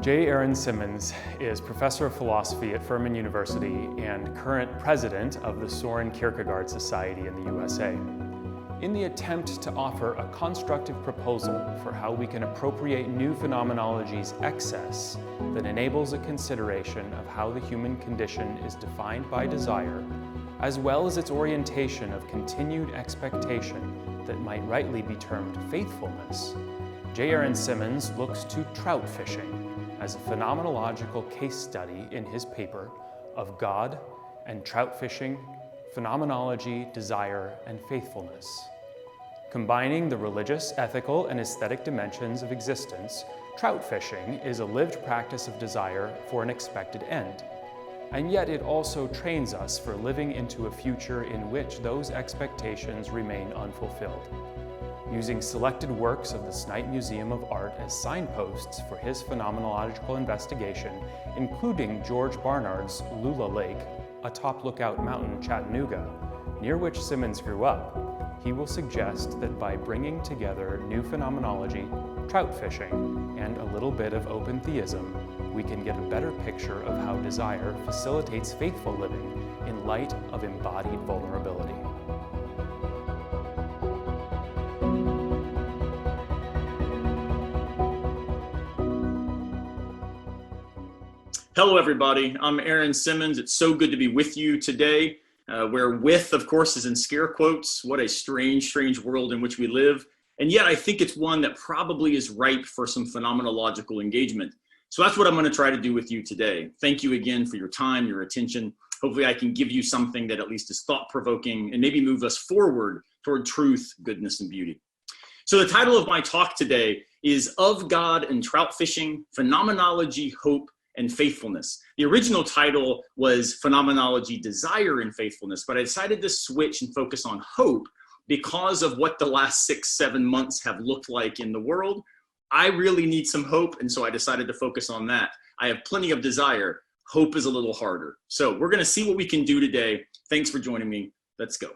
J. Aaron Simmons is professor of philosophy at Furman University and current president of the Soren Kierkegaard Society in the USA. In the attempt to offer a constructive proposal for how we can appropriate new phenomenology's excess that enables a consideration of how the human condition is defined by desire, as well as its orientation of continued expectation that might rightly be termed faithfulness, J. Aaron Simmons looks to trout fishing as a phenomenological case study in his paper of God and Trout Fishing, Phenomenology, Desire, and Faithfulness. Combining the religious, ethical, and aesthetic dimensions of existence, trout fishing is a lived practice of desire for an expected end. And yet it also trains us for living into a future in which those expectations remain unfulfilled. Using selected works of the Snite Museum of Art as signposts for his phenomenological investigation, including George Barnard's Lula Lake, atop Lookout Mountain, Chattanooga, near which Simmons grew up, he will suggest that by bringing together new phenomenology, trout fishing, and a little bit of open theism, we can get a better picture of how desire facilitates faithful living in light of embodied vulnerability. Hello, everybody. I'm Aaron Simmons. It's so good to be with you today, where with, of course, is in scare quotes. What a strange, strange world in which we live. And yet I think it's one that probably is ripe for some phenomenological engagement. So that's what I'm going to try to do with you today. Thank you again for your time, your attention. Hopefully I can give you something that at least is thought-provoking and maybe move us forward toward truth, goodness, and beauty. So the title of my talk today is Of God and Trout Fishing, Phenomenology, Hope, and Faithfulness. The original title was Phenomenology, Desire, and Faithfulness, but I decided to switch and focus on hope because of what the last 6-7 months have looked like in the world. I really need some hope, and so I decided to focus on that. I have plenty of desire. Hope is a little harder. So we're going to see what we can do today. Thanks for joining me. Let's go.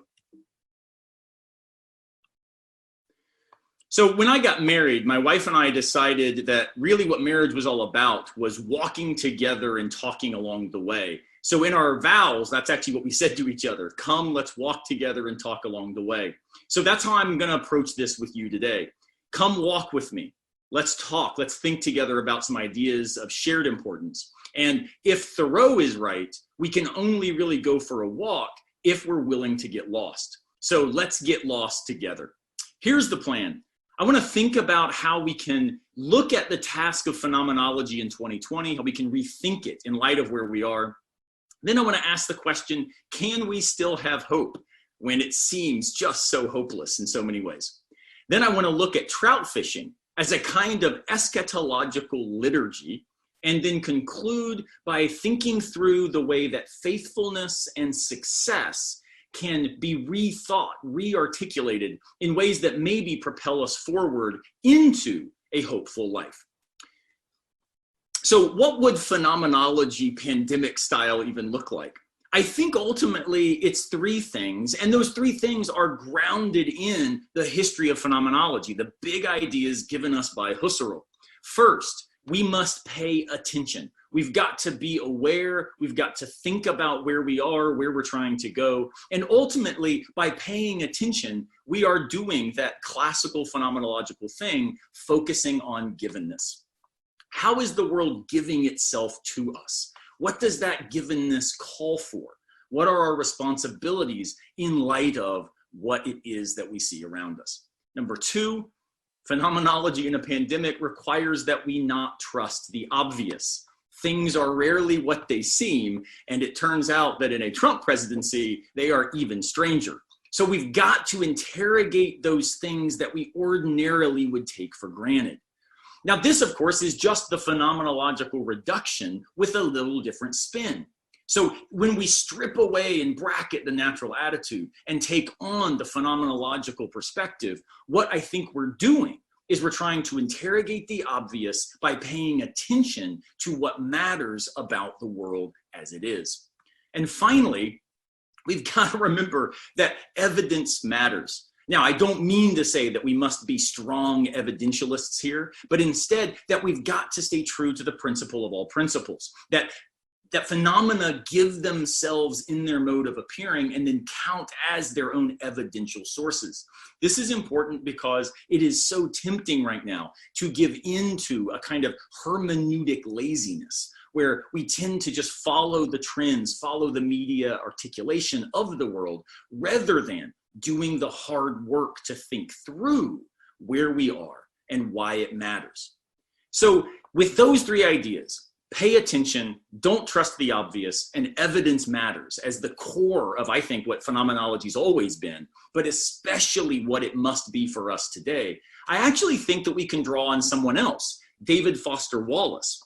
So when I got married, my wife and I decided that really what marriage was all about was walking together and talking along the way. So in our vows, that's actually what we said to each other. Come, let's walk together and talk along the way. So that's how I'm going to approach this with you today. Come walk with me. Let's talk. Let's think together about some ideas of shared importance. And if Thoreau is right, we can only really go for a walk if we're willing to get lost. So let's get lost together. Here's the plan. I want to think about how we can look at the task of phenomenology in 2020, how we can rethink it in light of where we are. Then I want to ask the question, can we still have hope when it seems just so hopeless in so many ways? Then I want to look at trout fishing as a kind of eschatological liturgy, and then conclude by thinking through the way that faithfulness and success can be rethought, re-articulated in ways that maybe propel us forward into a hopeful life. So what would phenomenology pandemic style even look like? I think ultimately it's three things, and those three things are grounded in the history of phenomenology, the big ideas given us by Husserl. First, we must pay attention. We've got to be aware, we've got to think about where we are, where we're trying to go, and ultimately, by paying attention, we are doing that classical phenomenological thing, focusing on givenness. How is the world giving itself to us? What does that givenness call for? What are our responsibilities in light of what it is that we see around us? Number two, phenomenology in a pandemic requires that we not trust the obvious. Things are rarely what they seem, and it turns out that in a Trump presidency, they are even stranger. So we've got to interrogate those things that we ordinarily would take for granted. Now, this, of course, is just the phenomenological reduction with a little different spin. So when we strip away and bracket the natural attitude and take on the phenomenological perspective, what I think we're doing is we're trying to interrogate the obvious by paying attention to what matters about the world as it is. And finally, we've got to remember that evidence matters. Now, I don't mean to say that we must be strong evidentialists here, but instead that we've got to stay true to the principle of all principles, that phenomena give themselves in their mode of appearing and then count as their own evidential sources. This is important because it is so tempting right now to give into a kind of hermeneutic laziness, where we tend to just follow the trends, follow the media articulation of the world, rather than doing the hard work to think through where we are and why it matters. So with those three ideas, pay attention, don't trust the obvious, and evidence matters as the core of, I think, what phenomenology's always been, but especially what it must be for us today, I actually think that we can draw on someone else, David Foster Wallace.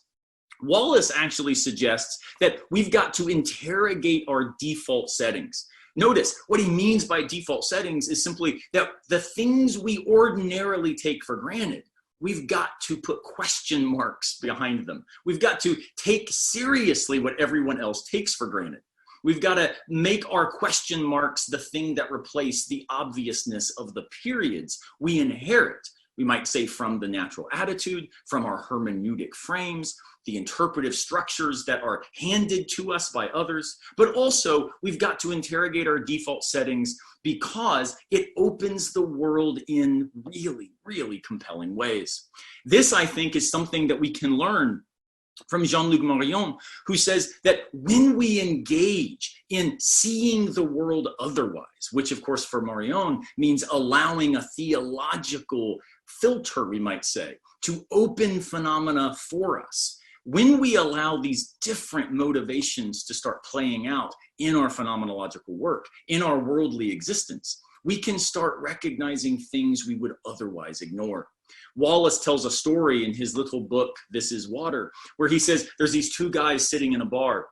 Wallace actually suggests that we've got to interrogate our default settings. Notice what he means by default settings is simply that the things we ordinarily take for granted, we've got to put question marks behind them. We've got to take seriously what everyone else takes for granted. We've got to make our question marks the thing that replace the obviousness of the periods we inherit. We might say from the natural attitude, from our hermeneutic frames, the interpretive structures that are handed to us by others, but also we've got to interrogate our default settings because it opens the world in really, really compelling ways. This, I think, is something that we can learn from Jean-Luc Marion, who says that when we engage in seeing the world otherwise, which of course for Marion means allowing a theological filter, we might say, to open phenomena for us, when we allow these different motivations to start playing out in our phenomenological work, in our worldly existence, we can start recognizing things we would otherwise ignore. Wallace tells a story in his little book, This Is Water, where he says there's these two guys sitting in a bar.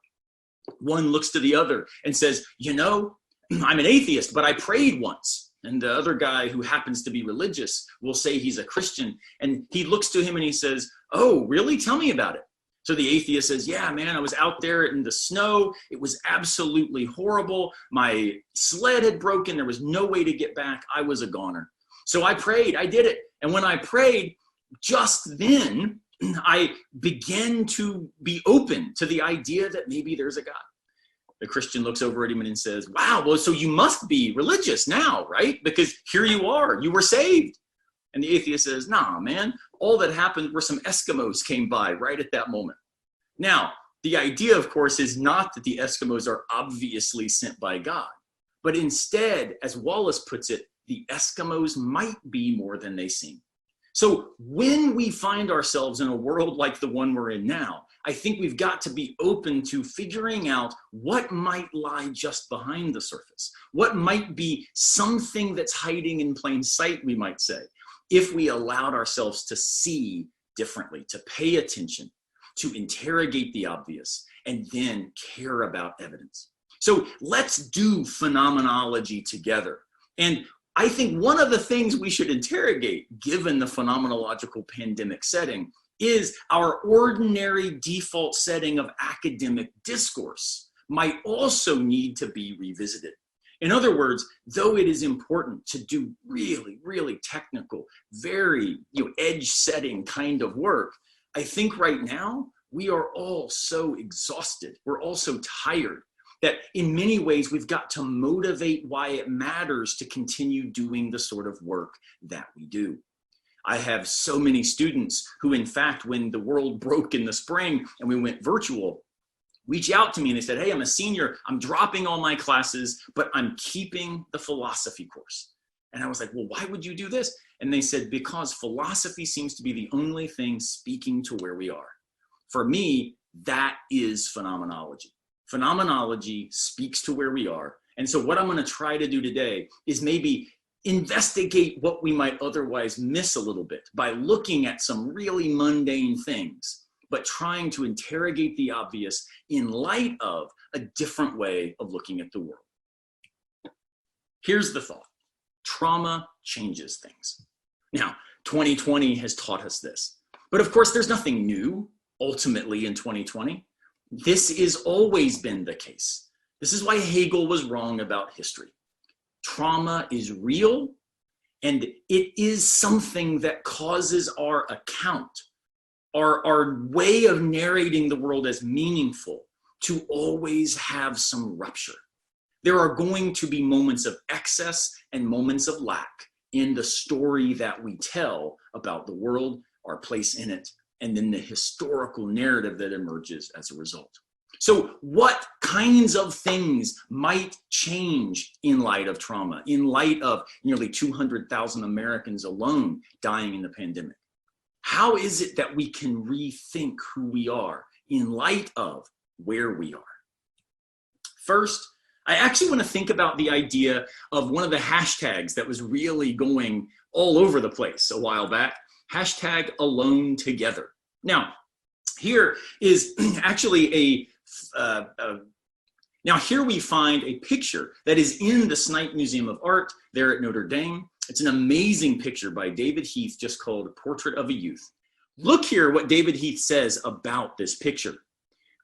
One looks to the other and says, you know, I'm an atheist, but I prayed once. And the other guy, who happens to be religious, will say he's a Christian. And he looks to him and he says, oh, really? Tell me about it. So the atheist says, yeah, man, I was out there in the snow. It was absolutely horrible. My sled had broken. There was no way to get back. I was a goner. So I prayed. I did it. And when I prayed, just then I began to be open to the idea that maybe there's a God. The Christian looks over at him and says, wow, well, so you must be religious now, right? Because here you are. You were saved. And the atheist says, nah, man, all that happened were some Eskimos came by right at that moment. Now, the idea, of course, is not that the Eskimos are obviously sent by God, but instead, as Wallace puts it, the Eskimos might be more than they seem. So when we find ourselves in a world like the one we're in now, I think we've got to be open to figuring out what might lie just behind the surface, what might be something that's hiding in plain sight, we might say, if we allowed ourselves to see differently, to pay attention, to interrogate the obvious, and then care about evidence. So let's do phenomenology together. And I think one of the things we should interrogate, given the phenomenological pandemic setting, is our ordinary default setting of academic discourse might also need to be revisited. In other words, though it is important to do really, really technical, very edge-setting kind of work, I think right now we are all so exhausted. We're all so tired that in many ways we've got to motivate why it matters to continue doing the sort of work that we do. I have so many students who, in fact, when the world broke in the spring and we went virtual, reach out to me and they said, hey, I'm a senior, I'm dropping all my classes, but I'm keeping the philosophy course. And I was like, well, why would you do this? And they said, because philosophy seems to be the only thing speaking to where we are. For me, that is phenomenology. Phenomenology speaks to where we are. And so what I'm going to try to do today is maybe investigate what we might otherwise miss a little bit by looking at some really mundane things, but trying to interrogate the obvious in light of a different way of looking at the world. Here's the thought. Trauma changes things. Now, 2020 has taught us this. But of course, there's nothing new ultimately in 2020. This has always been the case. This is why Hegel was wrong about history. Trauma is real And it is something that causes our account, our way of narrating the world as meaningful, to always have some rupture. There are going to be moments of excess and moments of lack in the story that we tell about the world, our place in it, and then the historical narrative that emerges as a result. So what kinds of things might change in light of trauma, in light of nearly 200,000 Americans alone dying in the pandemic? How is it that we can rethink who we are in light of where we are? First, I actually want to think about the idea of one of the hashtags that was really going all over the place a while back, hashtag alone together. Now, here is actually now here we find a picture that is in the Snipe Museum of Art there at Notre Dame. It's an amazing picture by David Heath, just called Portrait of a Youth. Look here what David Heath says about this picture.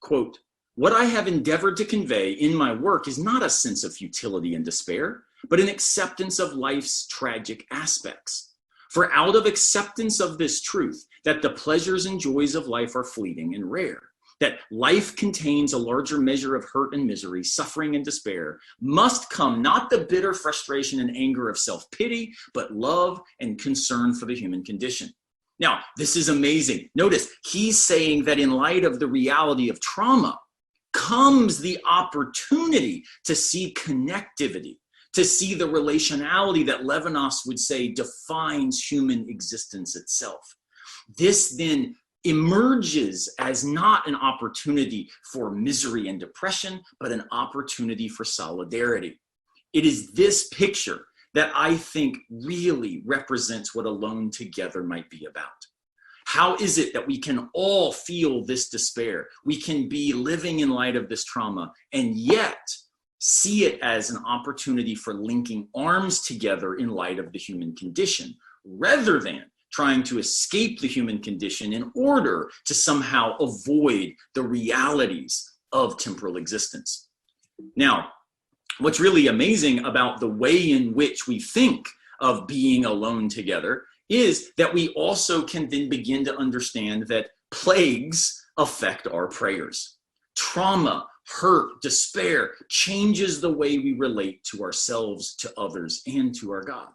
Quote, "What I have endeavored to convey in my work is not a sense of futility and despair, but an acceptance of life's tragic aspects. For out of acceptance of this truth, that the pleasures and joys of life are fleeting and rare, that life contains a larger measure of hurt and misery, suffering and despair, must come not the bitter frustration and anger of self-pity, but love and concern for the human condition." Now, this is amazing. Notice, he's saying that in light of the reality of trauma comes the opportunity to see connectivity, to see the relationality that Levinas would say defines human existence itself. This then emerges as not an opportunity for misery and depression, but an opportunity for solidarity. It is this picture that I think really represents what alone together might be about. How is it that we can all feel this despair? We can be living in light of this trauma and yet see it as an opportunity for linking arms together in light of the human condition, rather than trying to escape the human condition in order to somehow avoid the realities of temporal existence. Now, what's really amazing about the way in which we think of being alone together is that we also can then begin to understand that plagues affect our prayers. Trauma, hurt, despair changes the way we relate to ourselves, to others, and to our God.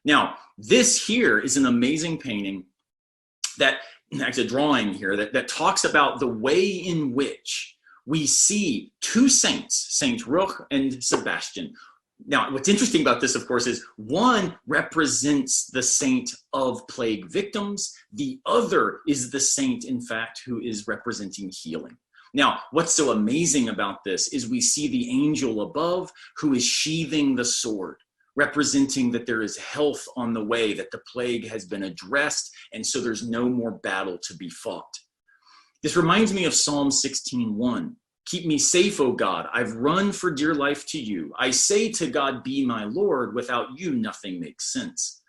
Now, this here is an amazing painting that, actually a drawing here, that talks about the way in which we see two saints, Saint Roch and Sebastian. Now, what's interesting about this, of course, is one represents the saint of plague victims. The other is the saint, in fact, who is representing healing. Now, what's so amazing about this is we see the angel above who is sheathing the sword, representing that there is health on the way, that the plague has been addressed, and so there's no more battle to be fought. This reminds me of Psalm 16:1. "Keep me safe, O God. I've run for dear life to you. I say to God, be my Lord. Without you, nothing makes sense."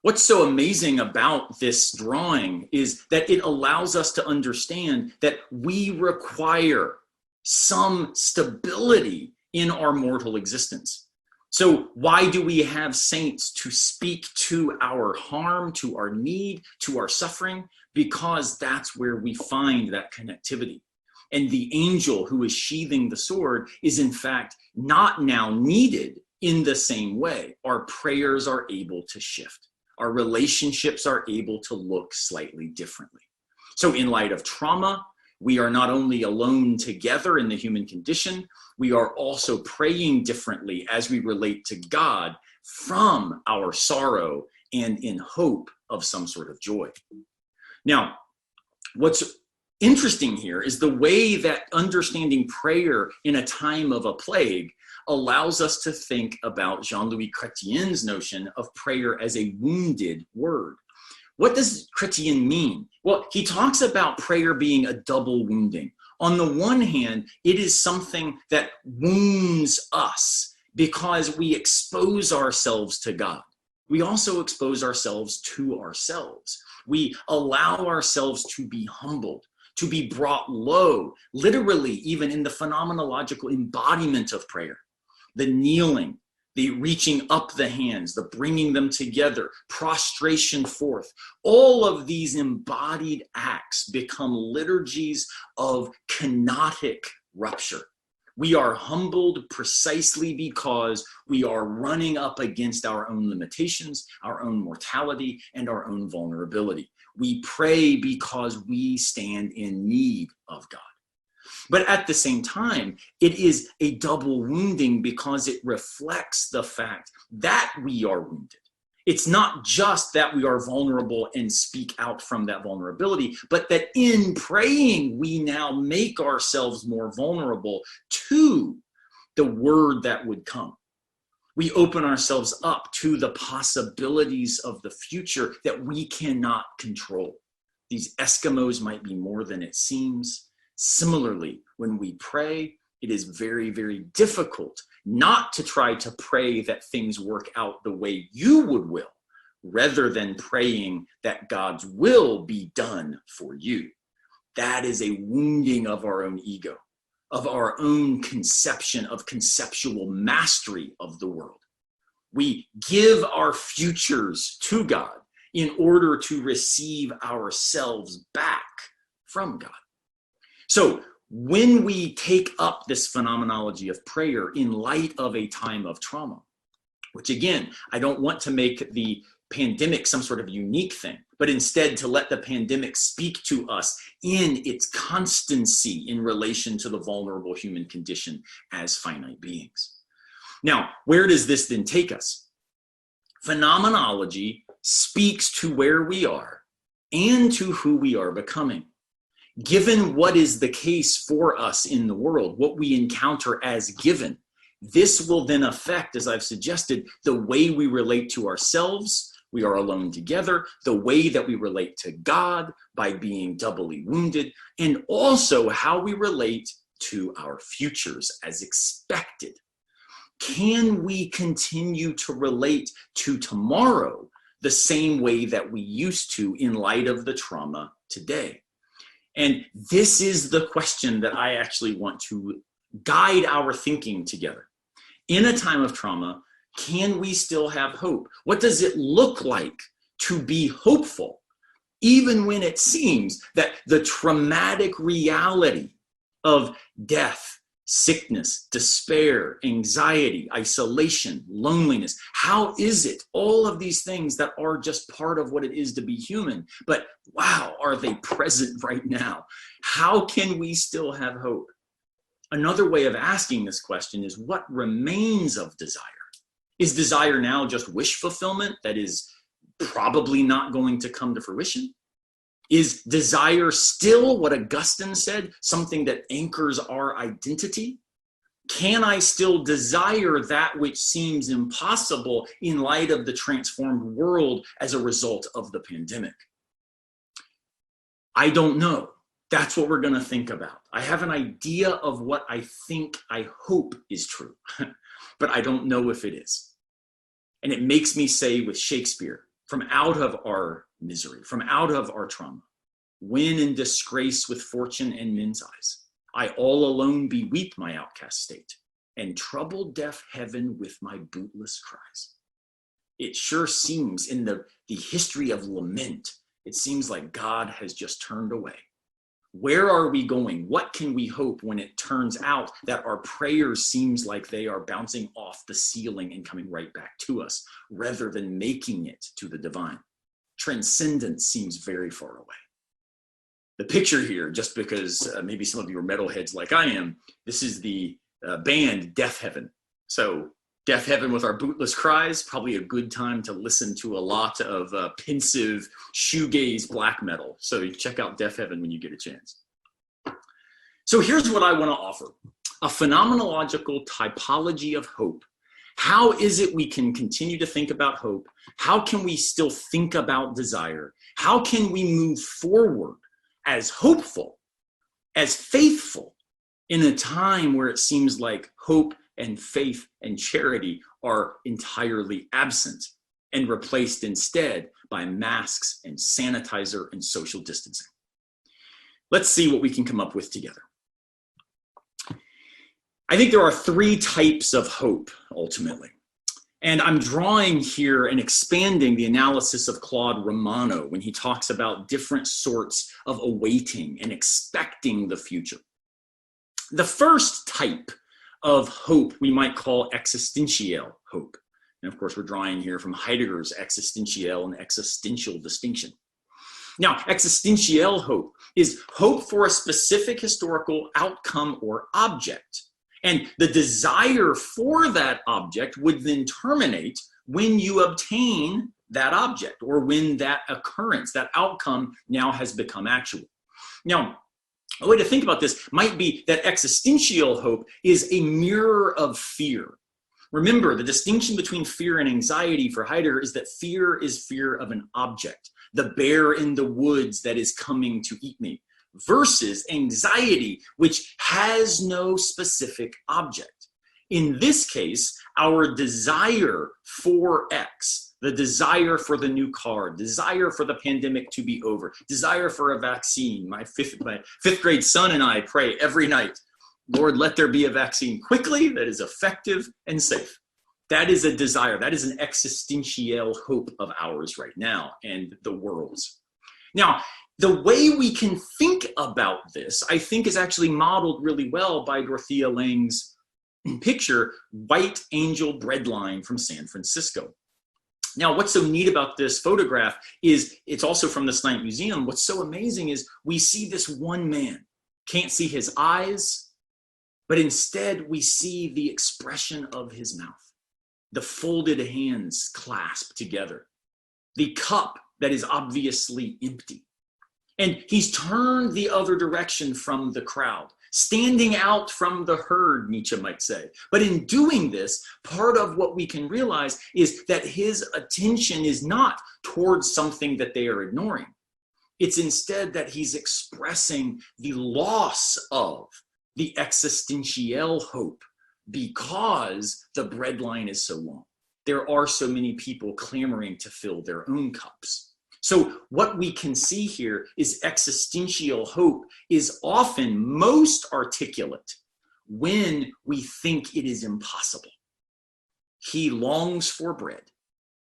What's so amazing about this drawing is that it allows us to understand that we require some stability in our mortal existence. So why do we have saints to speak to our harm, to our need, to our suffering? Because that's where we find that connectivity. And the angel who is sheathing the sword is in fact not now needed in the same way. Our prayers are able to shift. Our relationships are able to look slightly differently. So in light of trauma, we are not only alone together in the human condition, we are also praying differently as we relate to God from our sorrow and in hope of some sort of joy. Now, what's interesting here is the way that understanding prayer in a time of a plague allows us to think about Jean-Louis Chrétien's notion of prayer as a wounded word. What does Chrétien mean? Well, he talks about prayer being a double wounding. On the one hand, it is something that wounds us because we expose ourselves to God. We also expose ourselves to ourselves. We allow ourselves to be humbled, to be brought low, literally even in the phenomenological embodiment of prayer. The kneeling, the reaching up the hands, the bringing them together, prostration forth. All of these embodied acts become liturgies of kenotic rupture. We are humbled precisely because we are running up against our own limitations, our own mortality, and our own vulnerability. We pray because we stand in need of God. But at the same time, it is a double wounding because it reflects the fact that we are wounded. It's not just that we are vulnerable and speak out from that vulnerability, but that in praying, we now make ourselves more vulnerable to the word that would come. We open ourselves up to the possibilities of the future that we cannot control. These Eskimos might be more than it seems. Similarly, when we pray, it is very, very difficult not to try to pray that things work out the way you would will, rather than praying that God's will be done for you. That is a wounding of our own ego, of our own conception of conceptual mastery of the world. We give our futures to God in order to receive ourselves back from God. So when we take up this phenomenology of prayer in light of a time of trauma, which again, I don't want to make the pandemic some sort of unique thing, but instead to let the pandemic speak to us in its constancy in relation to the vulnerable human condition as finite beings. Now, where does this then take us? Phenomenology speaks to where we are and to who we are becoming. Given what is the case for us in the world, what we encounter as given, this will then affect, as I've suggested, the way we relate to ourselves. We are alone together, the way that we relate to God by being doubly wounded, and also how we relate to our futures as expected. Can we continue to relate to tomorrow the same way that we used to in light of the trauma today? And this is the question that I actually want to guide our thinking together. In a time of trauma, can we still have hope? What does it look like to be hopeful, even when it seems that the traumatic reality of death, sickness, despair, anxiety, isolation, loneliness, how is it? All of these things that are just part of what it is to be human, but wow, are they present right now? How can we still have hope? Another way of asking this question is, what remains of desire? Is desire now just wish fulfillment that is probably not going to come to fruition? Is desire still, what Augustine said, something that anchors our identity? Can I still desire that which seems impossible in light of the transformed world as a result of the pandemic? I don't know. That's what we're going to think about. I have an idea of what I think, I hope is true, but I don't know if it is. And it makes me say with Shakespeare, from out of our misery, from out of our trauma, when in disgrace with fortune and men's eyes, I all alone beweep my outcast state, and trouble deaf heaven with my bootless cries. It sure seems in the history of lament, it seems like God has just turned away. Where are we going? What can we hope when it turns out that our prayers seems like they are bouncing off the ceiling and coming right back to us, rather than making it to the divine? Transcendence seems very far away. The picture here, just because maybe some of you are metalheads like I am, this is the band Death Heaven. So Death Heaven with our bootless cries, probably a good time to listen to a lot of pensive shoegaze black metal. So you check out Death Heaven when you get a chance. So here's what I want to offer: a phenomenological typology of hope. How is it we can continue to think about hope? How can we still think about desire? How can we move forward as hopeful, as faithful, in a time where it seems like hope and faith and charity are entirely absent and replaced instead by masks and sanitizer and social distancing? Let's see what we can come up with together. I think there are three types of hope, ultimately. And I'm drawing here and expanding the analysis of Claude Romano when he talks about different sorts of awaiting and expecting the future. The first type of hope we might call existential hope. And of course, we're drawing here from Heidegger's existential and existential distinction. Now, existential hope is hope for a specific historical outcome or object. And the desire for that object would then terminate when you obtain that object, or when that occurrence, that outcome now has become actual. Now, a way to think about this might be that existential hope is a mirror of fear. Remember, the distinction between fear and anxiety for Heidegger is that fear is fear of an object, the bear in the woods that is coming to eat me, versus anxiety, which has no specific object. In this case, our desire for X, the desire for the new car, desire for the pandemic to be over, desire for a vaccine. My fifth grade son and I pray every night, Lord, let there be a vaccine quickly that is effective and safe. That is a desire. That is an existential hope of ours right now and the world's. Now, the way we can think about this, I think, is actually modeled really well by Dorothea Lange's picture, White Angel Breadline from San Francisco. Now, what's so neat about this photograph is it's also from the Snipe Museum. What's so amazing is we see this one man, can't see his eyes, but instead we see the expression of his mouth, the folded hands clasped together, the cup that is obviously empty. And he's turned the other direction from the crowd, standing out from the herd, Nietzsche might say. But in doing this, part of what we can realize is that his attention is not towards something that they are ignoring. It's instead that he's expressing the loss of the existential hope because the bread line is so long. There are so many people clamoring to fill their own cups. So what we can see here is existential hope is often most articulate when we think it is impossible. He longs for bread.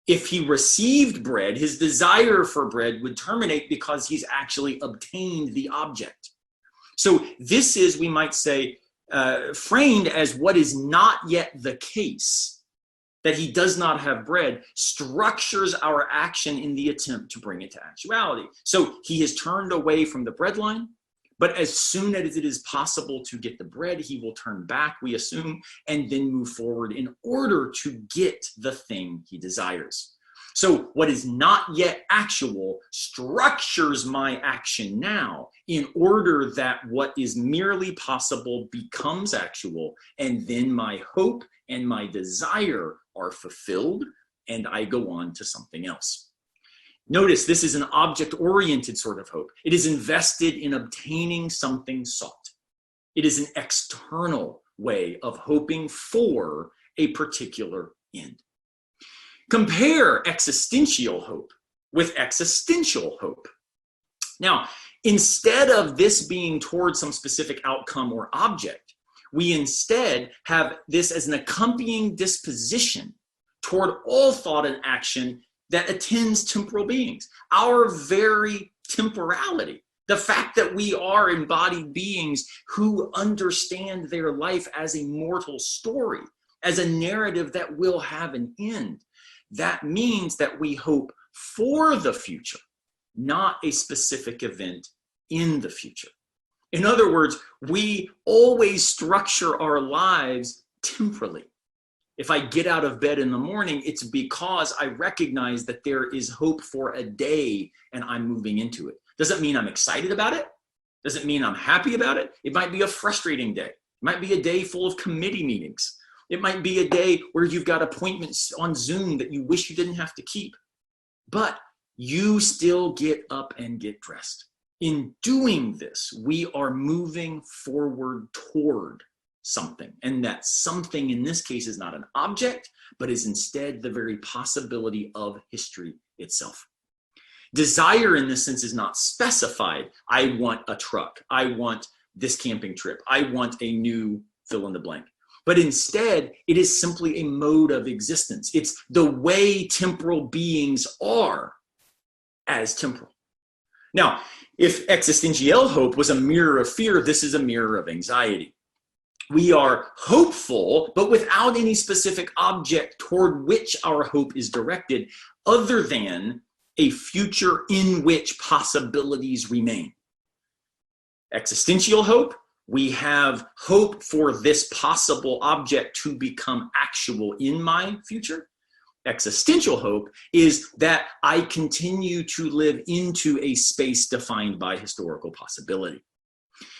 If he received bread, his desire for bread would terminate because he's actually obtained the object. So this is, we might say, framed as what is not yet the case, that he does not have bread, structures our action in the attempt to bring it to actuality. So he has turned away from the bread line, but as soon as it is possible to get the bread, he will turn back, we assume, and then move forward in order to get the thing he desires. So what is not yet actual structures my action now in order that what is merely possible becomes actual, and then my hope and my desire are fulfilled, and I go on to something else. Notice this is an object-oriented sort of hope. It is invested in obtaining something sought. It is an external way of hoping for a particular end. Compare existential hope with existential hope. Now, instead of this being towards some specific outcome or object, we instead have this as an accompanying disposition toward all thought and action that attends temporal beings. Our very temporality, the fact that we are embodied beings who understand their life as a mortal story, as a narrative that will have an end. That means that we hope for the future, not a specific event in the future. In other words, we always structure our lives temporally. If I get out of bed in the morning, it's because I recognize that there is hope for a day and I'm moving into it. Doesn't mean I'm excited about it. Doesn't mean I'm happy about it. It might be a frustrating day. It might be a day full of committee meetings. It might be a day where you've got appointments on Zoom that you wish you didn't have to keep. But you still get up and get dressed. In doing this, we are moving forward toward something. And that something in this case is not an object, but is instead the very possibility of history itself. Desire in this sense is not specified. I want a truck. I want this camping trip. I want a new fill in the blank. but instead it is simply a mode of existence. It's the way temporal beings are as temporal. Now, if existential hope was a mirror of fear, this is a mirror of anxiety. We are hopeful, but without any specific object toward which our hope is directed, other than a future in which possibilities remain. Existential hope, we have hope for this possible object to become actual in my future. Existential hope is that I continue to live into a space defined by historical possibility.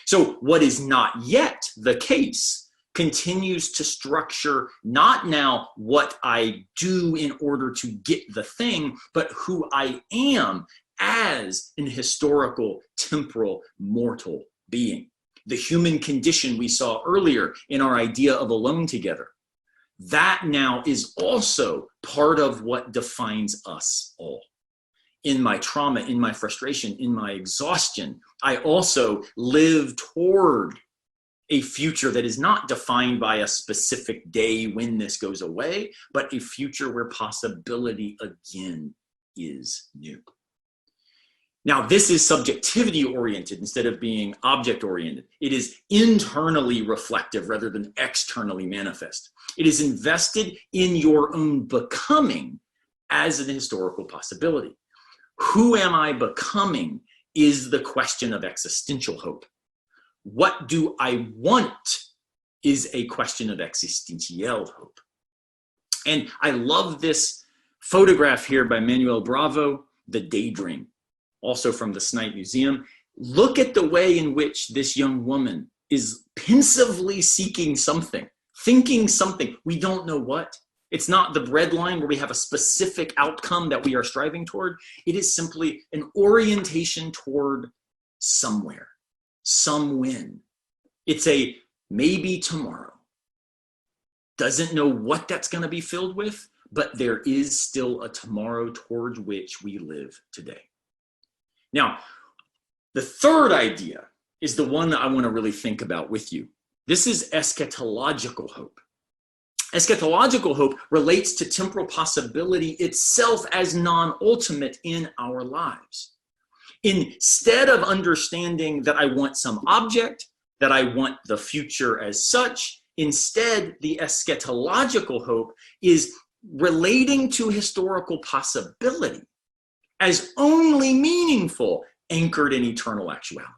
So what is not yet the case continues to structure not now what I do in order to get the thing, but who I am as an historical, temporal, mortal being. The human condition we saw earlier in our idea of alone together. That now is also part of what defines us all. In my trauma, in my frustration, in my exhaustion, I also live toward a future that is not defined by a specific day when this goes away, but a future where possibility again is new. Now, this is subjectivity oriented instead of being object oriented. It is internally reflective rather than externally manifest. It is invested in your own becoming as an historical possibility. Who am I becoming is the question of existential hope. What do I want is a question of existential hope. And I love this photograph here by Manuel Bravo, The Daydream, also from the Snipe Museum. Look at the way in which this young woman is pensively seeking something, thinking something. We don't know what. It's not the bread line where we have a specific outcome that we are striving toward. It is simply an orientation toward somewhere, some when. It's a maybe tomorrow. Doesn't know what that's going to be filled with, but there is still a tomorrow towards which we live today. Now, the third idea is the one that I want to really think about with you. This is eschatological hope. Eschatological hope relates to temporal possibility itself as non-ultimate in our lives. Instead of understanding that I want some object, that I want the future as such, instead, the eschatological hope is relating to historical possibility as only meaningful, anchored in eternal actuality.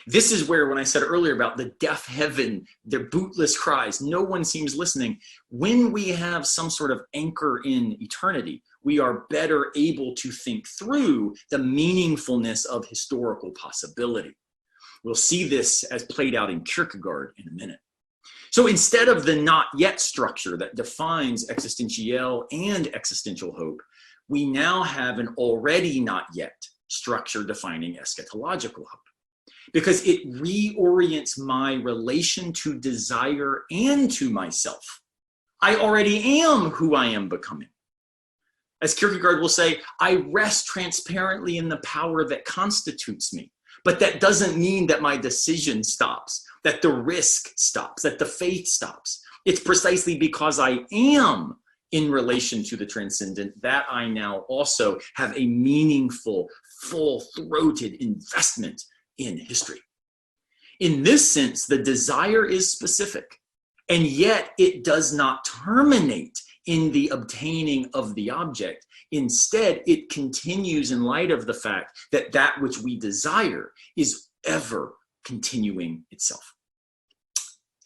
This is where, when I said earlier about the deaf heaven, their bootless cries, no one seems listening. When we have some sort of anchor in eternity, we are better able to think through the meaningfulness of historical possibility. We'll see this as played out in Kierkegaard in a minute. So instead of the not yet structure that defines existential and existential hope, we now have an already not yet structure defining eschatological hope, because it reorients my relation to desire and to myself. I already am who I am becoming. As Kierkegaard will say, I rest transparently in the power that constitutes me, but that doesn't mean that my decision stops, that the risk stops, that the faith stops. It's precisely because I am in relation to the transcendent that I now also have a meaningful, full-throated investment in history. In this sense, the desire is specific, and yet it does not terminate in the obtaining of the object. Instead, it continues in light of the fact that that which we desire is ever continuing itself.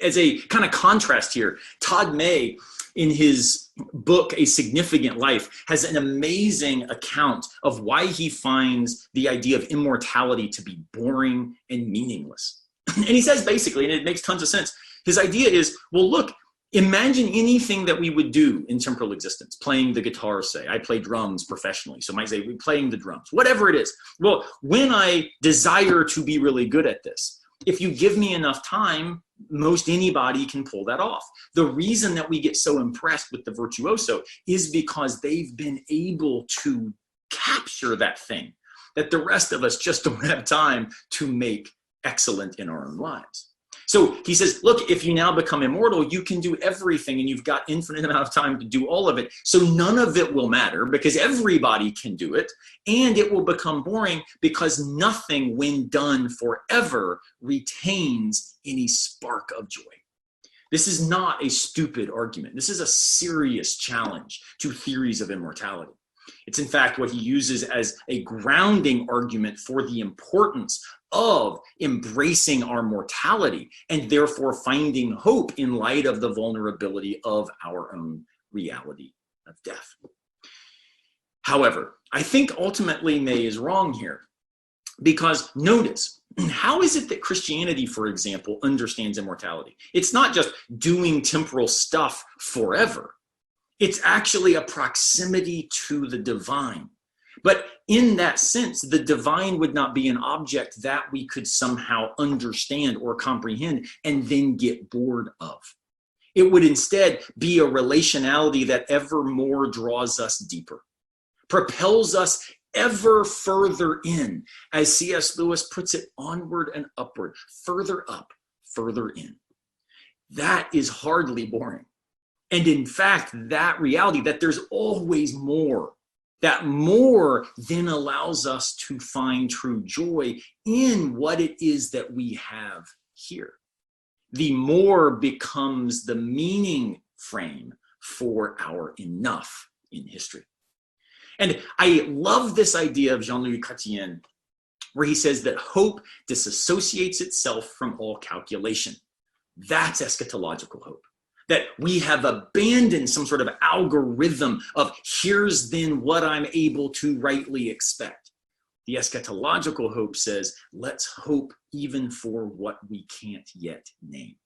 As a kind of contrast here, Todd May, in his book, A Significant Life, has an amazing account of why he finds the idea of immortality to be boring and meaningless. And he says basically, and it makes tons of sense, his idea is, well, look, imagine anything that we would do in temporal existence, playing the guitar, say. I play drums professionally, so I might say we're playing the drums, whatever it is. Well, when I desire to be really good at this, if you give me enough time, most anybody can pull that off. The reason that we get so impressed with the virtuoso is because they've been able to capture that thing that the rest of us just don't have time to make excellent in our own lives. So he says, look, if you now become immortal, you can do everything and you've got infinite amount of time to do all of it. So none of it will matter because everybody can do it. And it will become boring because nothing, when done forever, retains any spark of joy. This is not a stupid argument. This is a serious challenge to theories of immortality. It's in fact what he uses as a grounding argument for the importance of embracing our mortality and therefore finding hope in light of the vulnerability of our own reality of death. However, I think ultimately May is wrong here because notice, how is it that Christianity, for example, understands immortality? It's not just doing temporal stuff forever. It's actually a proximity to the divine. But in that sense, the divine would not be an object that we could somehow understand or comprehend and then get bored of. It would instead be a relationality that ever more draws us deeper, propels us ever further in, as C.S. Lewis puts it, onward and upward, further up, further in. That is hardly boring. And in fact, that reality that there's always more, that more then allows us to find true joy in what it is that we have here. The more becomes the meaning frame for our enough in history. And I love this idea of Jean-Louis Chrétien, where he says that hope disassociates itself from all calculation. That's eschatological hope. That we have abandoned some sort of algorithm of here's then what I'm able to rightly expect. The eschatological hope says, let's hope even for what we can't yet name.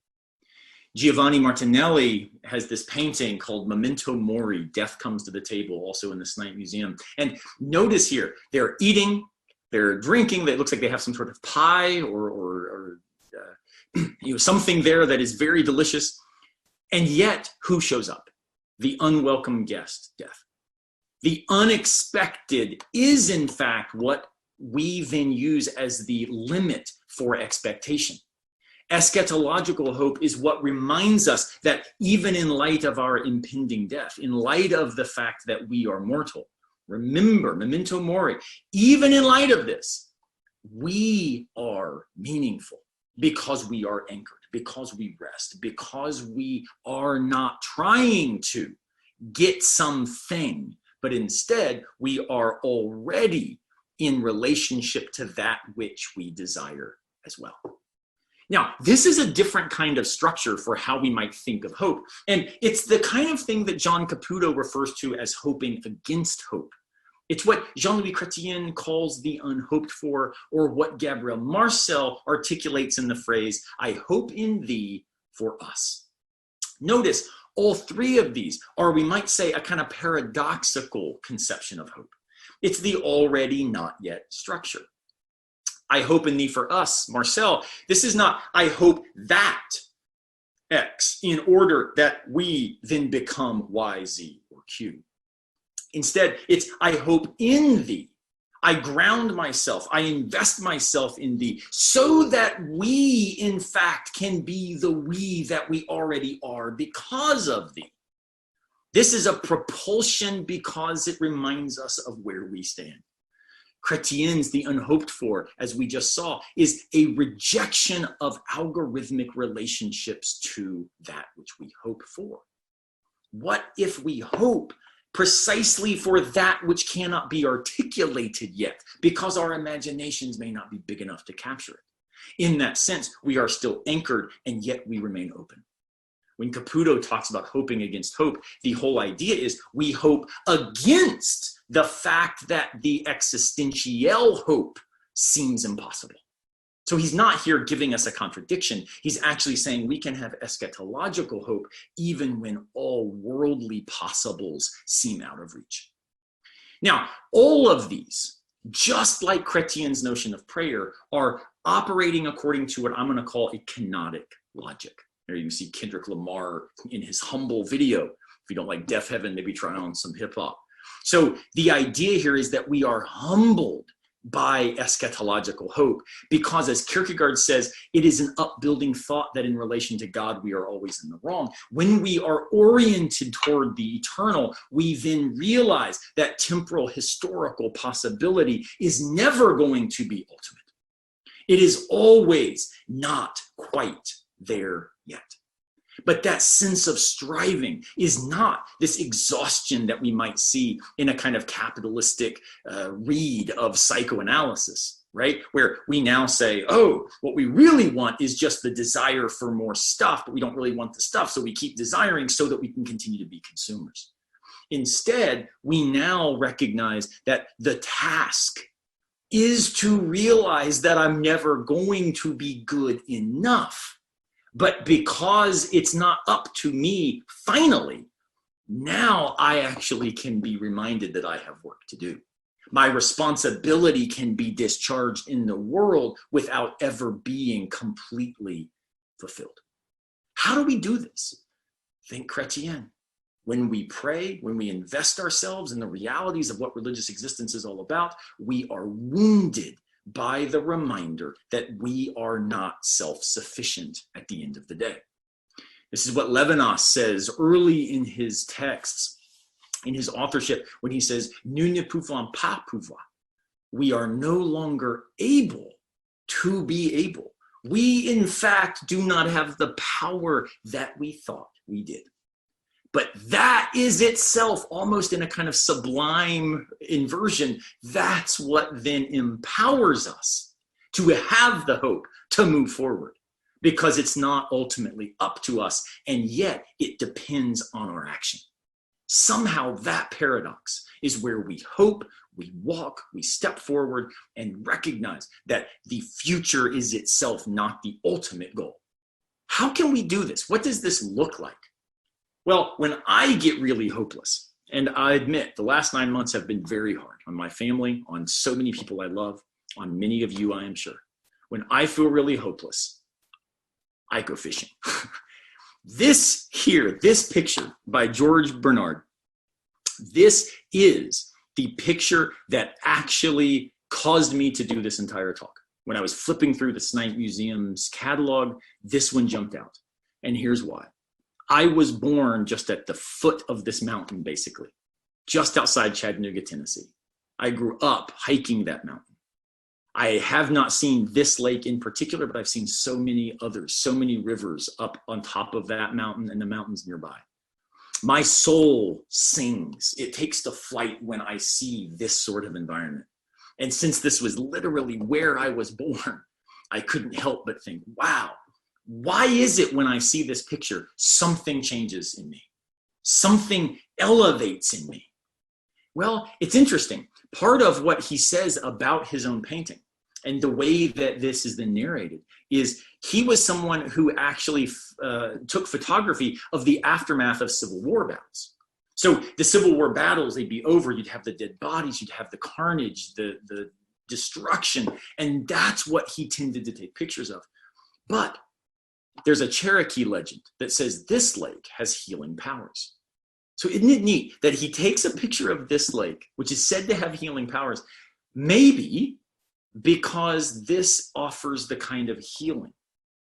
Giovanni Martinelli has this painting called Memento Mori, Death Comes to the Table, also in the Snite Museum. And notice here, they're eating, they're drinking, it looks like they have some sort of pie or something there that is very delicious. And yet, who shows up? The unwelcome guest, death. The unexpected is, in fact, what we then use as the limit for expectation. Eschatological hope is what reminds us that even in light of our impending death, in light of the fact that we are mortal, remember, memento mori, even in light of this, we are meaningful because we are anchored, because we rest, because we are not trying to get something, but instead we are already in relationship to that which we desire as well. Now, this is a different kind of structure for how we might think of hope. And it's the kind of thing that John Caputo refers to as hoping against hope. It's what Jean-Louis Chrétien calls the unhoped for, or what Gabriel Marcel articulates in the phrase, I hope in thee for us. Notice, all three of these are, we might say, a kind of paradoxical conception of hope. It's the already not yet structure. I hope in thee for us, Marcel. This is not, I hope that X in order that we then become Y, Z, or Q. Instead, it's, I hope in thee. I ground myself, I invest myself in thee so that we, in fact, can be the we that we already are because of thee. This is a propulsion because it reminds us of where we stand. Chrétien's the unhoped for, as we just saw, is a rejection of algorithmic relationships to that which we hope for. What if we hope precisely for that which cannot be articulated yet, because our imaginations may not be big enough to capture it? In that sense, we are still anchored, and yet we remain open. When Caputo talks about hoping against hope, the whole idea is we hope against the fact that the existential hope seems impossible. So he's not here giving us a contradiction. He's actually saying we can have eschatological hope even when all worldly possibles seem out of reach. Now, all of these, just like Chrétien's notion of prayer, are operating according to what I'm going to call a kenotic logic. There you can see Kendrick Lamar in his humble video. If you don't like Deaf Heaven, maybe try on some hip hop. So the idea here is that we are humbled by eschatological hope, because as Kierkegaard says, it is an upbuilding thought that in relation to God, we are always in the wrong. When we are oriented toward the eternal, we then realize that temporal historical possibility is never going to be ultimate. It is always not quite there yet. But that sense of striving is not this exhaustion that we might see in a kind of capitalistic read of psychoanalysis, right? Where we now say, oh, what we really want is just the desire for more stuff, but we don't really want the stuff, so we keep desiring so that we can continue to be consumers. Instead, we now recognize that the task is to realize that I'm never going to be good enough. But because it's not up to me, finally, now I actually can be reminded that I have work to do. My responsibility can be discharged in the world without ever being completely fulfilled. How do we do this? Think chrétien. When we pray, when we invest ourselves in the realities of what religious existence is all about, we are wounded by the reminder that we are not self-sufficient at the end of the day. This is what Levinas says early in his texts, in his authorship, when he says, nous ne pouvons pas pouvoir. We are no longer able to be able. We, in fact, do not have the power that we thought we did. But that is itself, almost in a kind of sublime inversion, that's what then empowers us to have the hope to move forward, because it's not ultimately up to us, and yet it depends on our action. Somehow that paradox is where we hope, we walk, we step forward, and recognize that the future is itself not the ultimate goal. How can we do this? What does this look like? Well, when I get really hopeless, and I admit the last 9 months have been very hard on my family, on so many people I love, on many of you, I am sure. When I feel really hopeless, I go fishing. This picture by George Bernard, this is the picture that actually caused me to do this entire talk. When I was flipping through the Snite Museum's catalog, this one jumped out. And here's why. I was born just at the foot of this mountain, basically, just outside Chattanooga, Tennessee. I grew up hiking that mountain. I have not seen this lake in particular, but I've seen so many others, so many rivers up on top of that mountain and the mountains nearby. My soul sings. It takes to flight when I see this sort of environment. And since this was literally where I was born, I couldn't help but think, wow, why is it when I see this picture, something changes in me? Something elevates in me. Well, it's interesting. Part of what he says about his own painting and the way that this is then narrated is he was someone who actually took photography of the aftermath of Civil War battles. So the Civil War battles, they'd be over, you'd have the dead bodies, you'd have the carnage, the destruction, and that's what he tended to take pictures of. But there's a Cherokee legend that says this lake has healing powers. So isn't it neat that he takes a picture of this lake, which is said to have healing powers, maybe because this offers the kind of healing